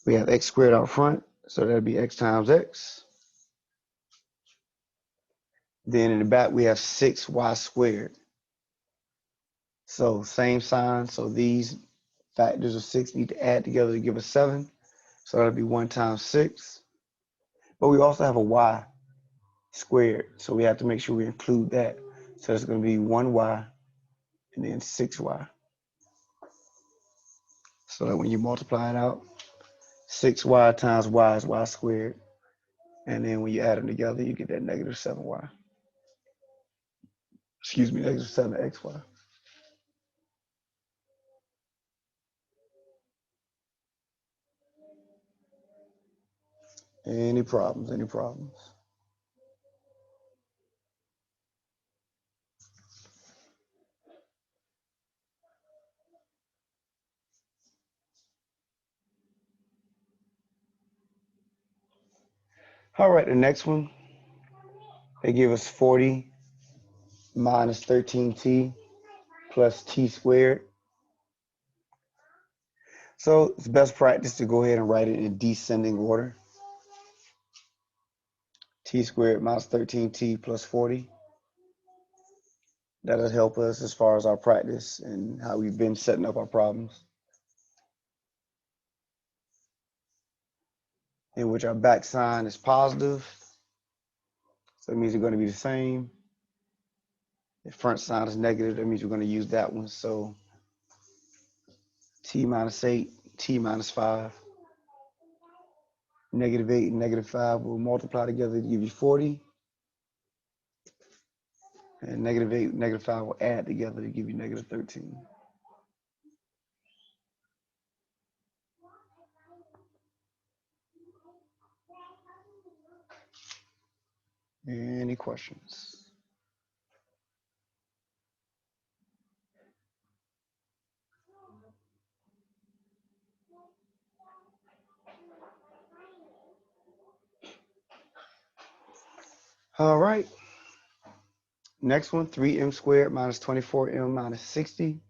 We have x squared out front, so that'll be x times x. Then in the back, we have 6y squared. So same sign. So these factors of 6 need to add together to give us 7. So that'll be 1 times 6. But we also have a y squared. So we have to make sure we include that. So it's going to be 1y and then 6y. So that when you multiply it out, 6y times y is y squared. And then when you add them together, you get that negative 7y. Excuse me, negative 7xy. Any problems? Any problems? All right, the next one, they give us 40 minus 13t plus t squared. So it's best practice to go ahead and write it in descending order. T squared minus 13t plus 40. That'll help us as far as our practice and how we've been setting up our problems. In which our back sign is positive. So it means they're going to be the same. The front sign is negative. That means we're going to use that one. So t minus 8, t minus 5. Negative 8 and negative 5 will multiply together to give you 40. And negative 8 and negative 5 will add together to give you negative 13. Any questions? All right. Next one, 3m squared minus 24m minus 60.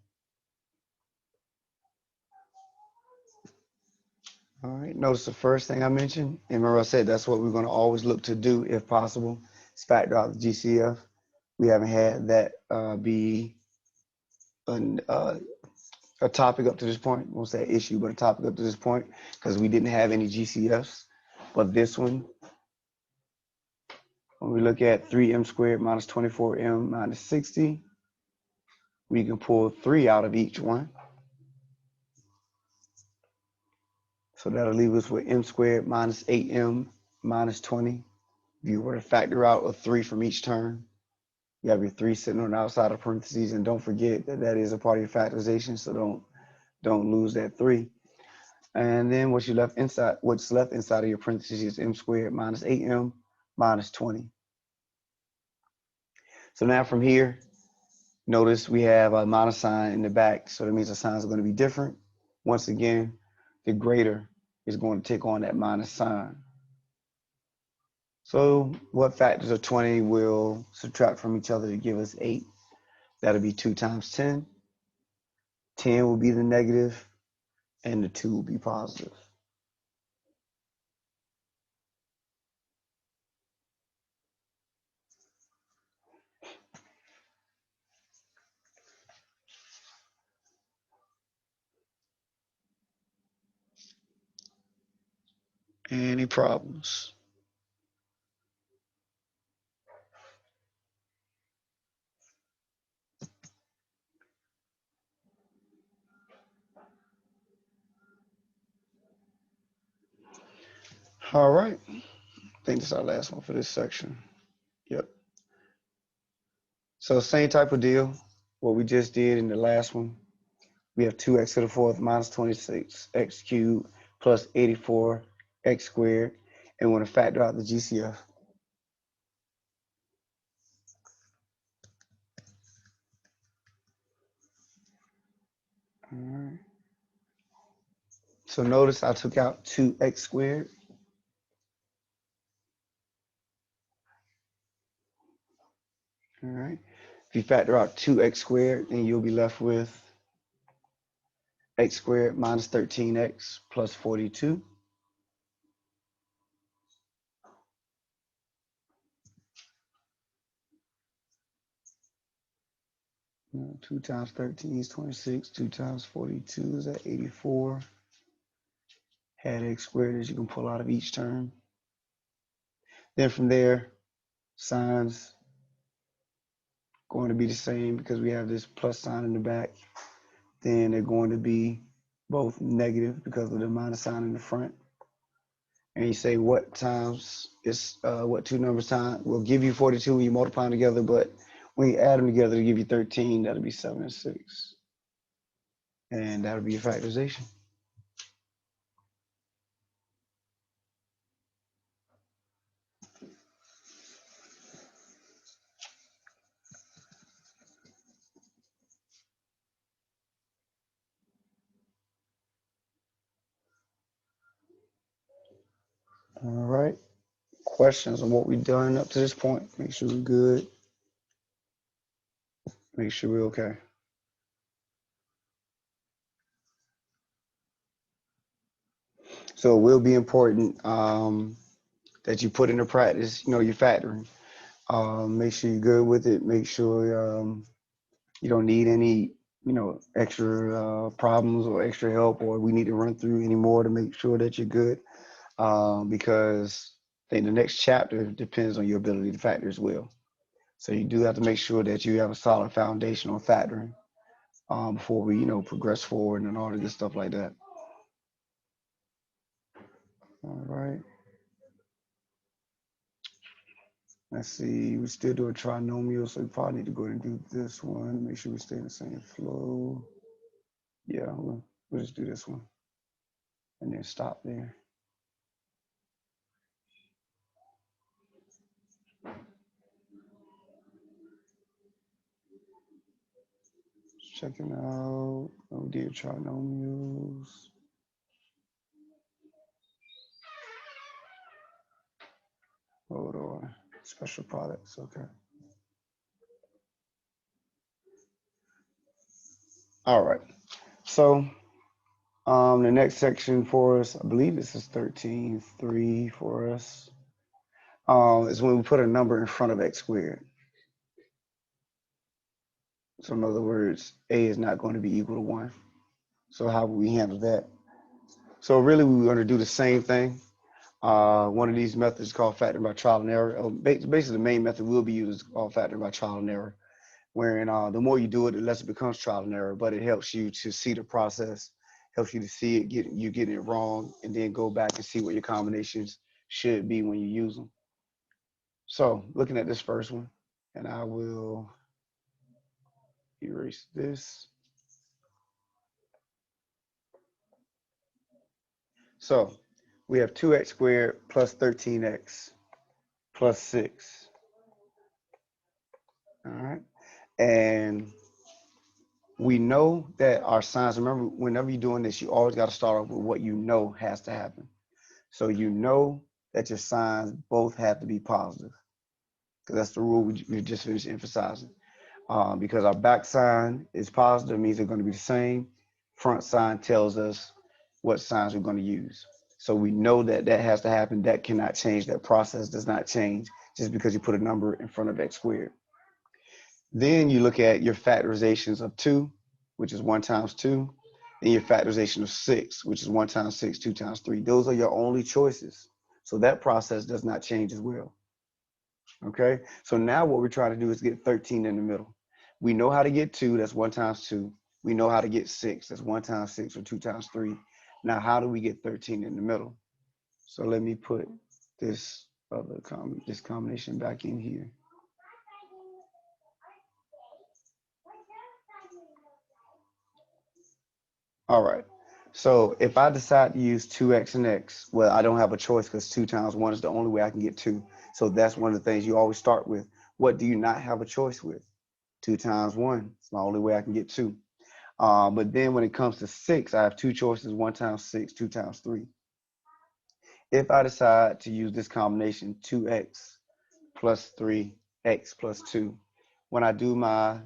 All right, notice the first thing I mentioned, and remember I said that's what we're going to always look to do if possible, is factor out the GCF. We haven't had that be a topic up to this point. I won't say issue, but a topic up to this point, because we didn't have any GCFs. But this one, when we look at 3m squared minus 24m minus 60, we can pull 3 out of each one. So that'll leave us with m squared minus 8m minus 20. If you were to factor out a 3 from each term, you have your 3 sitting on the outside of parentheses, and don't forget that that is a part of your factorization, so don't lose that 3. And then what's left inside of your parentheses is m squared minus 8m minus 20. So now from here, notice we have a minus sign in the back, so that means the signs are going to be different. Once again, the greater is going to take on that minus sign. So what factors of 20 will subtract from each other to give us 8? That'll be 2 times 10. 10 will be the negative, and the 2 will be positive. Any problems? All right. I think this is our last one for this section. Yep. So same type of deal. What we just did in the last one. We have 2x to the fourth minus 26x cubed plus 84x squared. And we want to factor out the GCF. All right. So notice I took out 2x squared. All right. If you factor out 2x squared, then you'll be left with x squared minus 13x plus 42. 2 times 13 is 26. 2 times 42 is at 84. Add x squared as you can pull out of each term. Then from there, signs going to be the same because we have this plus sign in the back. Then they're going to be both negative because of the minus sign in the front. And you say what times is what two numbers time will give you 42 when you multiply them together, but when you add them together to give you 13, that'll be 7 and 6. And that'll be your factorization. All right. Questions on what we've done up to this point? Make sure we're good. Make sure we're okay. So it will be important that you put into practice, your factoring. Make sure you're good with it. Make sure you don't need any, extra problems or extra help, or we need to run through any more to make sure that you're good. Because I think the next chapter depends on your ability to factor as well. So you do have to make sure that you have a solid foundation on factoring before we, progress forward and all the good stuff like that. All right. Let's see, we still do a trinomial, so we probably need to go ahead and do this one. Make sure we stay in the same flow. Yeah, we'll just do this one and then stop there. Checking out, oh dear, trinomials. Hold on, special products, okay. All right, so the next section for us, I believe this is 13.3 for us, is when we put a number in front of x squared. So in other words, a is not going to be equal to 1. So how will we handle that? So really, we're going to do the same thing. One of these methods is called factoring by trial and error. Basically, the main method will be used is called factoring by trial and error, wherein the more you do it, the less it becomes trial and error, but it helps you to see the process, helps you to see it, getting it wrong, and then go back and see what your combinations should be when you use them. So looking at this first one, and I will erase this. So we have 2x squared plus 13x plus 6. All right. And we know that our signs, remember, whenever you're doing this, you always got to start off with what you know has to happen. So you know that your signs both have to be positive, because that's the rule we just finished emphasizing. Because our back sign is positive, means they're going to be the same. Front sign tells us what signs we're going to use. So we know that that has to happen. That cannot change. That process does not change just because you put a number in front of x squared. Then you look at your factorizations of 2, which is 1 times 2. Then your factorization of 6, which is 1 times 6, 2 times 3. Those are your only choices. So that process does not change as well. Okay, so now what we're trying to do is get 13 in the middle. We know how to get 2, that's 1 times 2. We know how to get 6, that's 1 times 6 or 2 times 3. Now, how do we get 13 in the middle? So let me put this this combination back in here. All right, so if I decide to use 2x and x, well, I don't have a choice because 2 times 1 is the only way I can get 2. So that's one of the things you always start with. What do you not have a choice with? 2 times 1. It's the only way I can get 2. But then when it comes to 6, I have 2 choices, 1 times 6, 2 times 3. If I decide to use this combination, 2x plus 3x plus 2, when I do my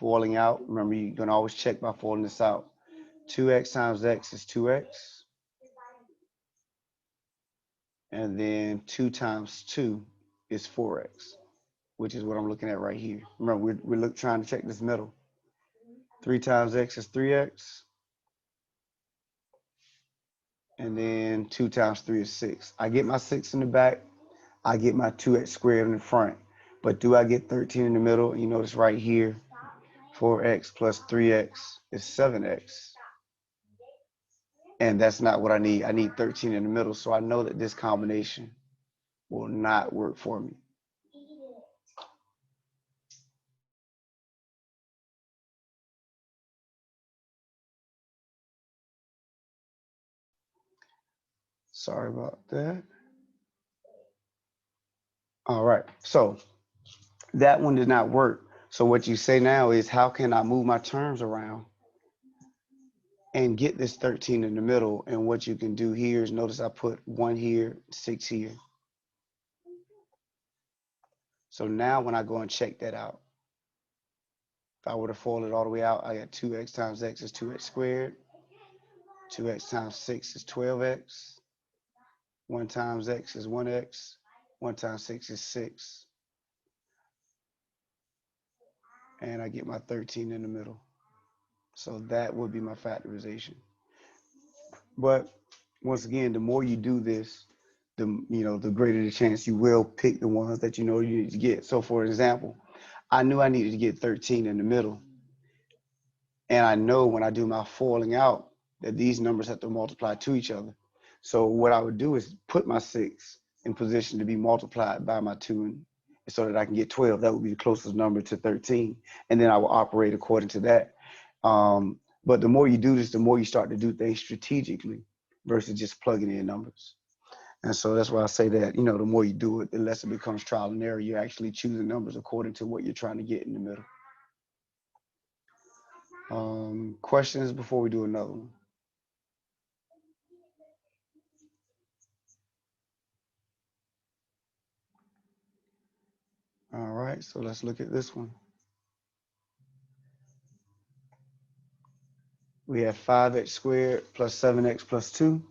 FOILing out, remember you can always check by FOILing this out. 2x times x is 2x. And then 2 times 2 is 4x, which is what I'm looking at right here. Remember, we're trying to check this middle. 3 times x is 3x. And then 2 times 3 is 6. I get my 6 in the back. I get my 2x squared in the front. But do I get 13 in the middle? You notice right here, 4x plus 3x is 7x. And that's not what I need. I need 13 in the middle. So I know that this combination will not work for me. Sorry about that. All right. So that one did not work. So what you say now is, how can I move my terms around and get this 13 in the middle? And what you can do here is, notice I put 1 here, 6 here. So now when I go and check that out, if I were to fold it all the way out, I got 2x times x is 2x squared. 2x times 6 is 12x. 1 times x is 1x. 1 times 6 is 6. And I get my 13 in the middle. So that would be my factorization. But once again, the more you do this, the greater the chance you will pick the ones that you know you need to get. So for example, I knew I needed to get 13 in the middle. And I know when I do my foiling out that these numbers have to multiply to each other. So what I would do is put my 6 in position to be multiplied by my 2 so that I can get 12. That would be the closest number to 13. And then I will operate according to that. But the more you do this, the more you start to do things strategically versus just plugging in numbers. And so that's why I say that, the more you do it, the less it becomes trial and error. You're actually choosing numbers according to what you're trying to get in the middle. Questions before we do another one? All right, so let's look at this one. We have 5x squared plus 7x plus 2.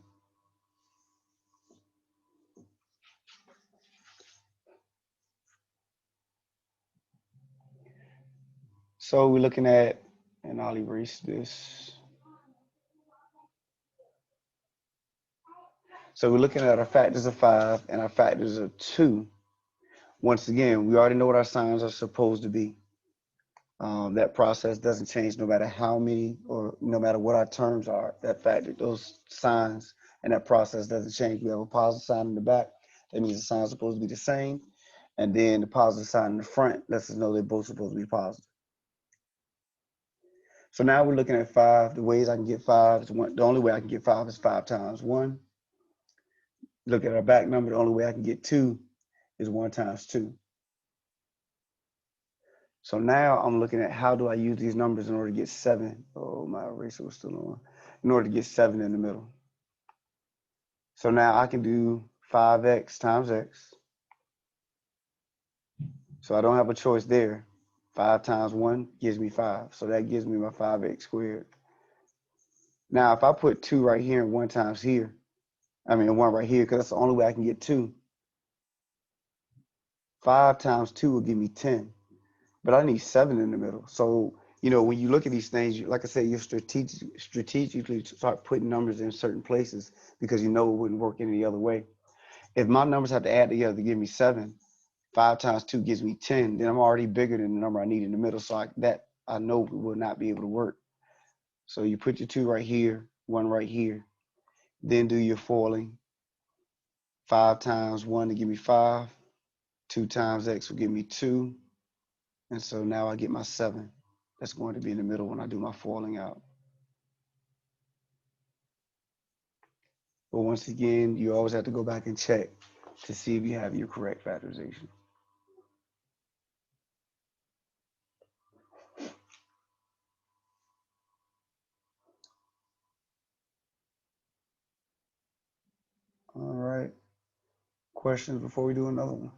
So we're looking at, and I'll erase this. So we're looking at our factors of 5 and our factors of 2. Once again, we already know what our signs are supposed to be. That process doesn't change no matter how many or no matter what our terms are. That factor, those signs and that process doesn't change. We have a positive sign in the back. That means the signs are supposed to be the same. And then the positive sign in the front lets us know they're both supposed to be positive. So now we're looking at 5. The ways I can get 5 is the only way I can get 5 is 5 times 1. Look at our back number. The only way I can get 2 is 1 times 2. So now I'm looking at how do I use these numbers in order to get 7. Oh, my eraser was still on. In order to get 7 in the middle. So now I can do 5x times x. So I don't have a choice there. 5 times 1 gives me 5. So that gives me my 5x squared. Now, if I put 2 right here and 1 times here, 1 right here, because that's the only way I can get 2. 5 times 2 will give me 10. But I need 7 in the middle. So, when you look at these things, like I said, you strategically start putting numbers in certain places because it wouldn't work any other way. If my numbers have to add together to give me 7, 5 times 2 gives me 10, then I'm already bigger than the number I need in the middle. So I know it will not be able to work. So you put your 2 right here, 1 right here. Then do your foiling. 5 times 1 to give me 5. 2 times x will give me 2. And so now I get my 7. That's going to be in the middle when I do my foiling out. But once again, you always have to go back and check to see if you have your correct factorization. All right. Questions before we do another one?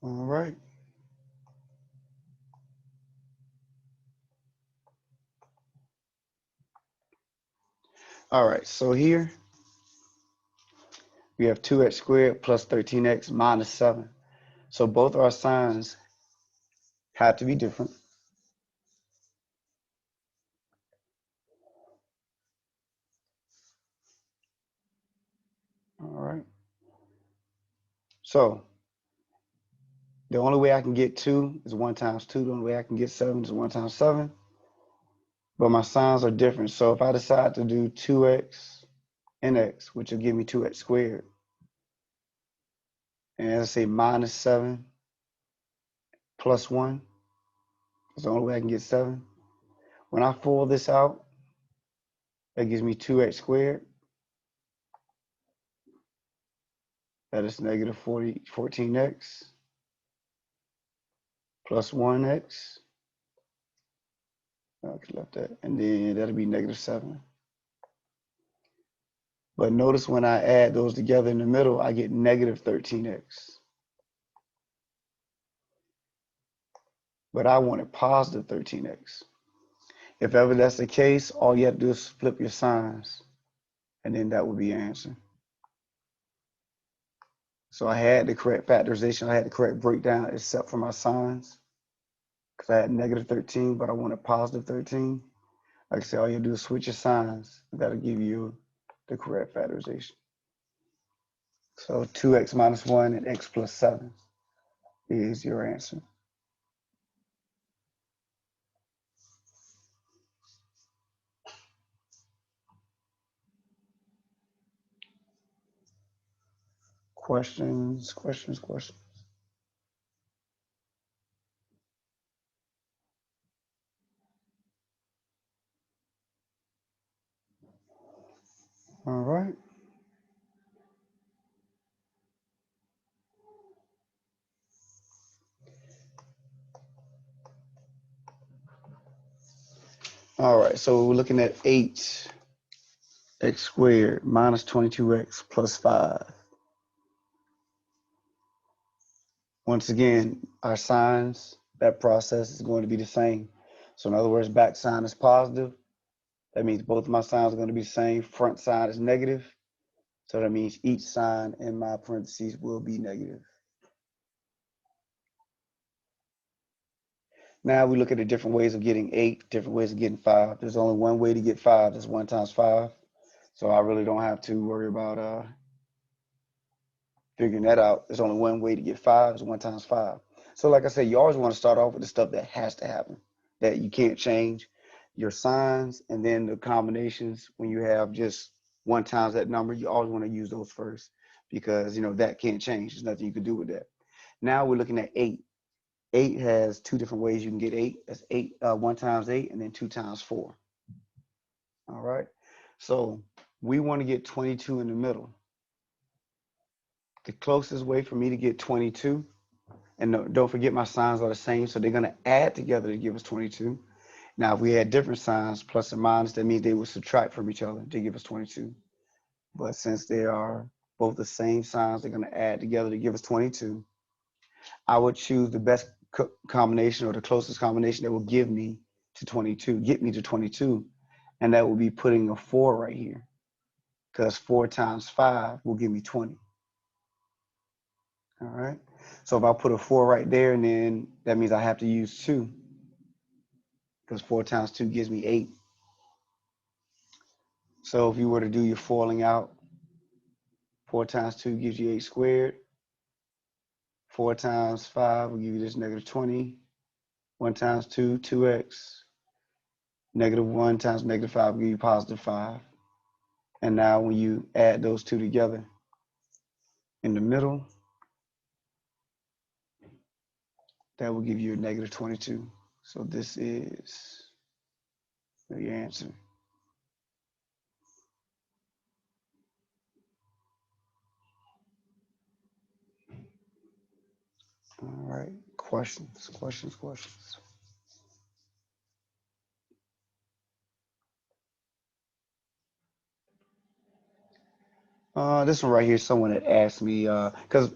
All right. All right, so here we have 2x squared plus 13x minus 7. So both our signs have to be different. All right. So the only way I can get 2 is 1 times 2. The only way I can get 7 is 1 times 7. But my signs are different. So if I decide to do 2x and x, which will give me 2x squared, and as I say minus 7 plus 1, that's the only way I can get 7. When I FOIL this out, that gives me 2x squared. That is negative 14x plus 1x. I could left that. And then that'll be negative 7. But notice when I add those together in the middle, I get negative 13x. But I wanted positive 13x. If ever that's the case, all you have to do is flip your signs, and then that would be your answer. So I had the correct factorization, I had the correct breakdown, except for my signs, because I had negative 13, but I wanted positive 13. Like I said, all you do is switch your signs. That'll give you the correct factorization. So 2x minus 1 and x plus 7 is your answer. Questions? All right. All right, so we're looking at 8x squared minus 22x plus 5. Once again, our signs, that process is going to be the same. So in other words, back sign is positive. That means both of my signs are going to be the same. Front sign is negative. So that means each sign in my parentheses will be negative. Now we look at the different ways of getting 8, different ways of getting 5. There's only one way to get 5. That's 1 times 5. So I really don't have to worry about figuring that out. There's only one way to get 5 is 1 times 5. So like I said, you always want to start off with the stuff that has to happen, that you can't change. Your signs and then the combinations, when you have just 1 times that number, you always want to use those first because, you know, that can't change. There's nothing you can do with that. Now we're looking at 8. 8 has 2 different ways you can get 8. That's 8, 1 times 8, and then 2 times 4. All right. So we want to get 22 in the middle. The closest way for me to get 22, and don't forget my signs are the same, so they're going to add together to give us 22. Now, if we had different signs, plus and minus, that means they would subtract from each other to give us 22. But since they are both the same signs, they're going to add together to give us 22. I would choose the best combination or the closest combination that will give me to 22, get me to 22, and that will be putting a 4 right here, because 4 times 5 will give me 20. All right. So if I put a 4 right there, and then that means I have to use 2, because 4 times 2 gives me 8. So if you were to do your foiling out, 4 times 2 gives you 8 squared. 4 times 5 will give you this negative 20. 1 times 2, 2x. Negative 1 times negative 5 will give you positive 5. And now when you add those two together in the middle, that will give you a negative 22. So this is the answer. All right, questions. This one right here, someone had asked me, because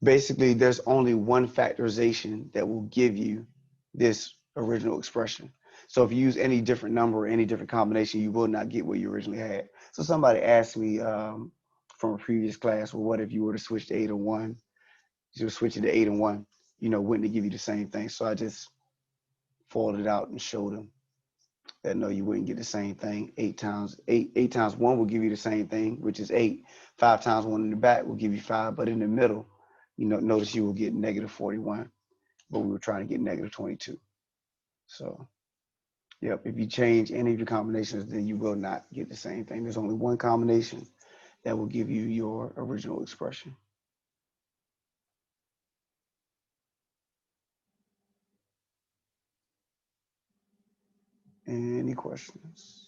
basically there's only one factorization that will give you this original expression. So if you use any different number or any different combination, you will not get what you originally had. So somebody asked me from a previous class, well, what if you were to switch to 8 and 1? You were switching to 8 and 1, you know, wouldn't it give you the same thing? So I just folded it out and showed them that no, you wouldn't get the same thing. 8 times 1 will give you the same thing, which is 8. 5 times 1 in the back will give you 5, but in the middle, you know, notice you will get negative 41, but we were trying to get negative 22. So, yep, if you change any of your combinations, then you will not get the same thing. There's only one combination that will give you your original expression. Any questions?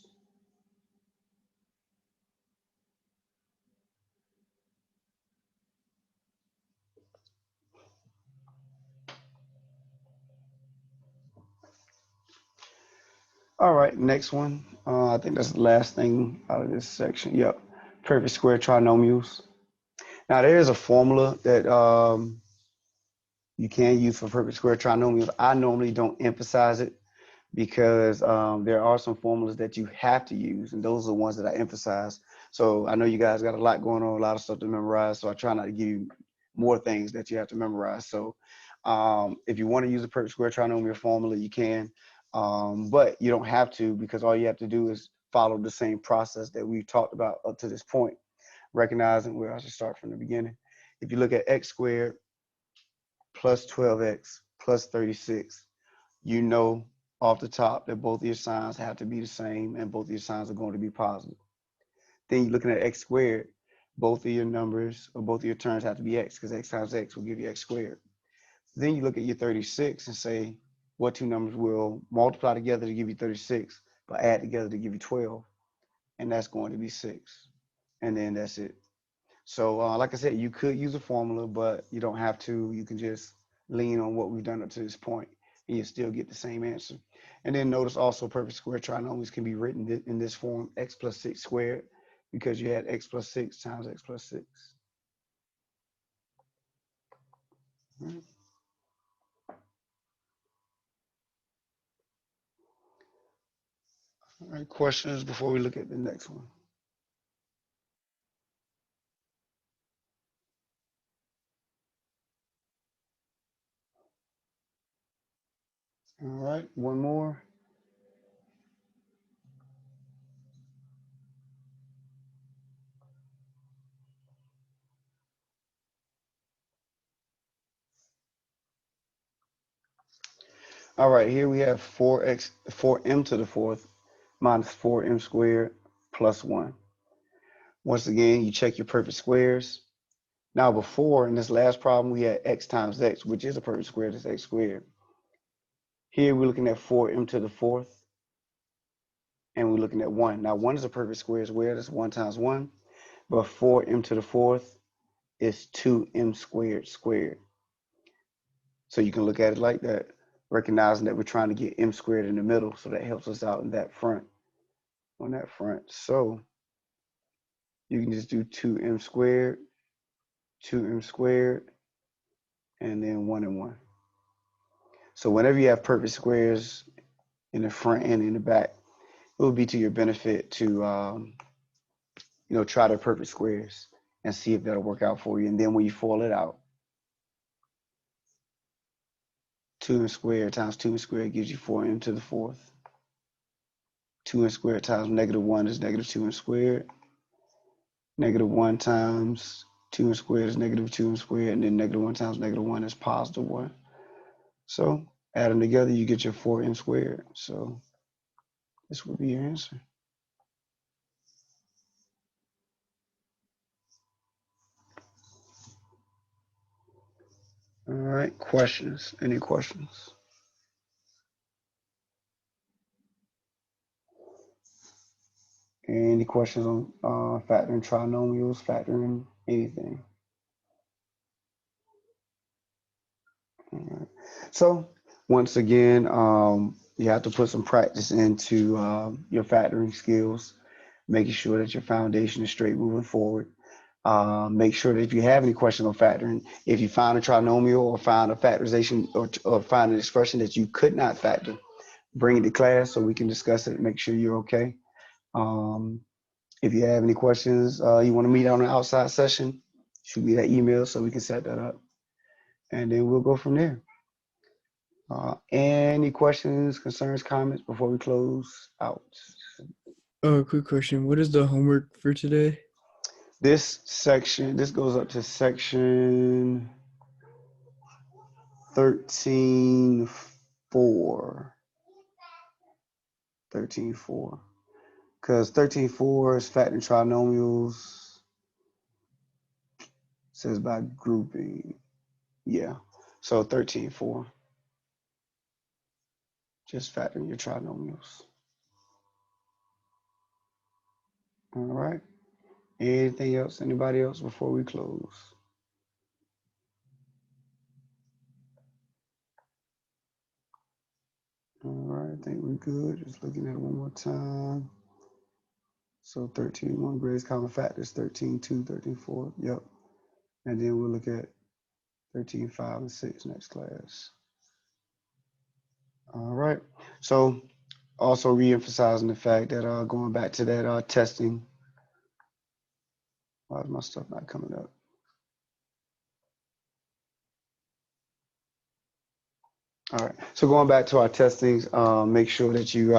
All right, next one. I think that's the last thing out of this section. Yep, perfect square trinomials. Now there is a formula that you can use for perfect square trinomials. I normally don't emphasize it because there are some formulas that you have to use, and those are the ones that I emphasize. So I know you guys got a lot going on, a lot of stuff to memorize, so I try not to give you more things that you have to memorize. So if you want to use a perfect square trinomial formula, you can, but you don't have to, because all you have to do is follow the same process that we've talked about up to this point, recognizing where I should start from the beginning. If you look at x squared plus 12x plus 36, you know off the top that both of your signs have to be the same and both of your signs are going to be positive. Then you're looking at x squared, both of your numbers or both of your terms have to be x, because x times x will give you x squared. Then you look at your 36 and say what two numbers will multiply together to give you 36, but add together to give you 12, and that's going to be 6. And then that's it. So like I said, you could use a formula, but you don't have to. You can just lean on what we've done up to this point, and you still get the same answer. And then notice also perfect square trinomials can be written in this form, x plus 6 squared, because you had x plus 6 times x plus 6. All right. All right, questions before we look at the next one? All right, one more. All right, here we have 4m to the fourth minus 4m squared plus 1. Once again, you check your perfect squares. Now before, in this last problem, we had x times x, which is a perfect square, that's x squared. Here we're looking at 4m to the fourth, and we're looking at 1. Now 1 is a perfect square as well, that's 1 times 1, but 4m to the fourth is 2m squared squared. So you can look at it like that, recognizing that we're trying to get m squared in the middle, so that helps us out in that front, on that front. So you can just do 2m squared, and then 1 and 1. So whenever you have perfect squares in the front and in the back, it would be to your benefit to try the perfect squares and see if that'll work out for you. And then when you FOIL it out, 2m squared times 2m squared gives you 4m to the fourth. 2m squared times negative 1 is negative 2m squared. Negative 1 times 2m squared is negative 2m squared, and then negative 1 times negative 1 is positive 1. So add them together, you get your 4m squared. So this would be your answer. All right, questions? Any questions? Any questions on factoring trinomials, factoring anything? All right. So once again, you have to put some practice into your factoring skills, making sure that your foundation is straight moving forward. Make sure that if you have any questions on factoring, if you find a trinomial or find a factorization or find an expression that you could not factor, bring it to class so we can discuss it, make sure you're okay. If you have any questions, you want to meet on an outside session, shoot me that email so we can set that up. And then we'll go from there. Any questions, concerns, comments before we close out? Oh, quick question. What is the homework for today? This section, this goes up to section 13.4. 13.4. Because 13.4 is factoring trinomials. Says by grouping. Yeah. So 13.4. Just factoring your trinomials. All right. Anything else? Anybody else before we close? All right, I think we're good. Just looking at it one more time. So 13.1 greatest common factors, 13.2, 13.4. Yep. And then we'll look at 13.5 and 6 next class. All right. So also re-emphasizing the fact that going back to that testing. Why is my stuff not coming up? All right. So going back to our testings, make sure that you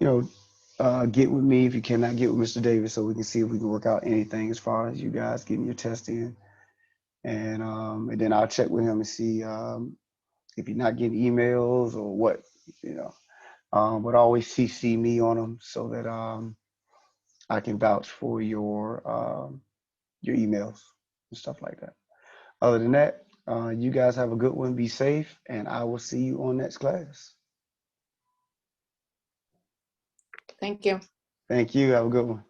get with me if you cannot get with Mr. Davis, so we can see if we can work out anything as far as you guys getting your test in. And then I'll check with him and see if you're not getting emails or what, but always CC me on them so that I can vouch for your emails and stuff like that. Other than that, you guys have a good one. Be safe, and I will see you on next class. Thank you. Thank you. Have a good one.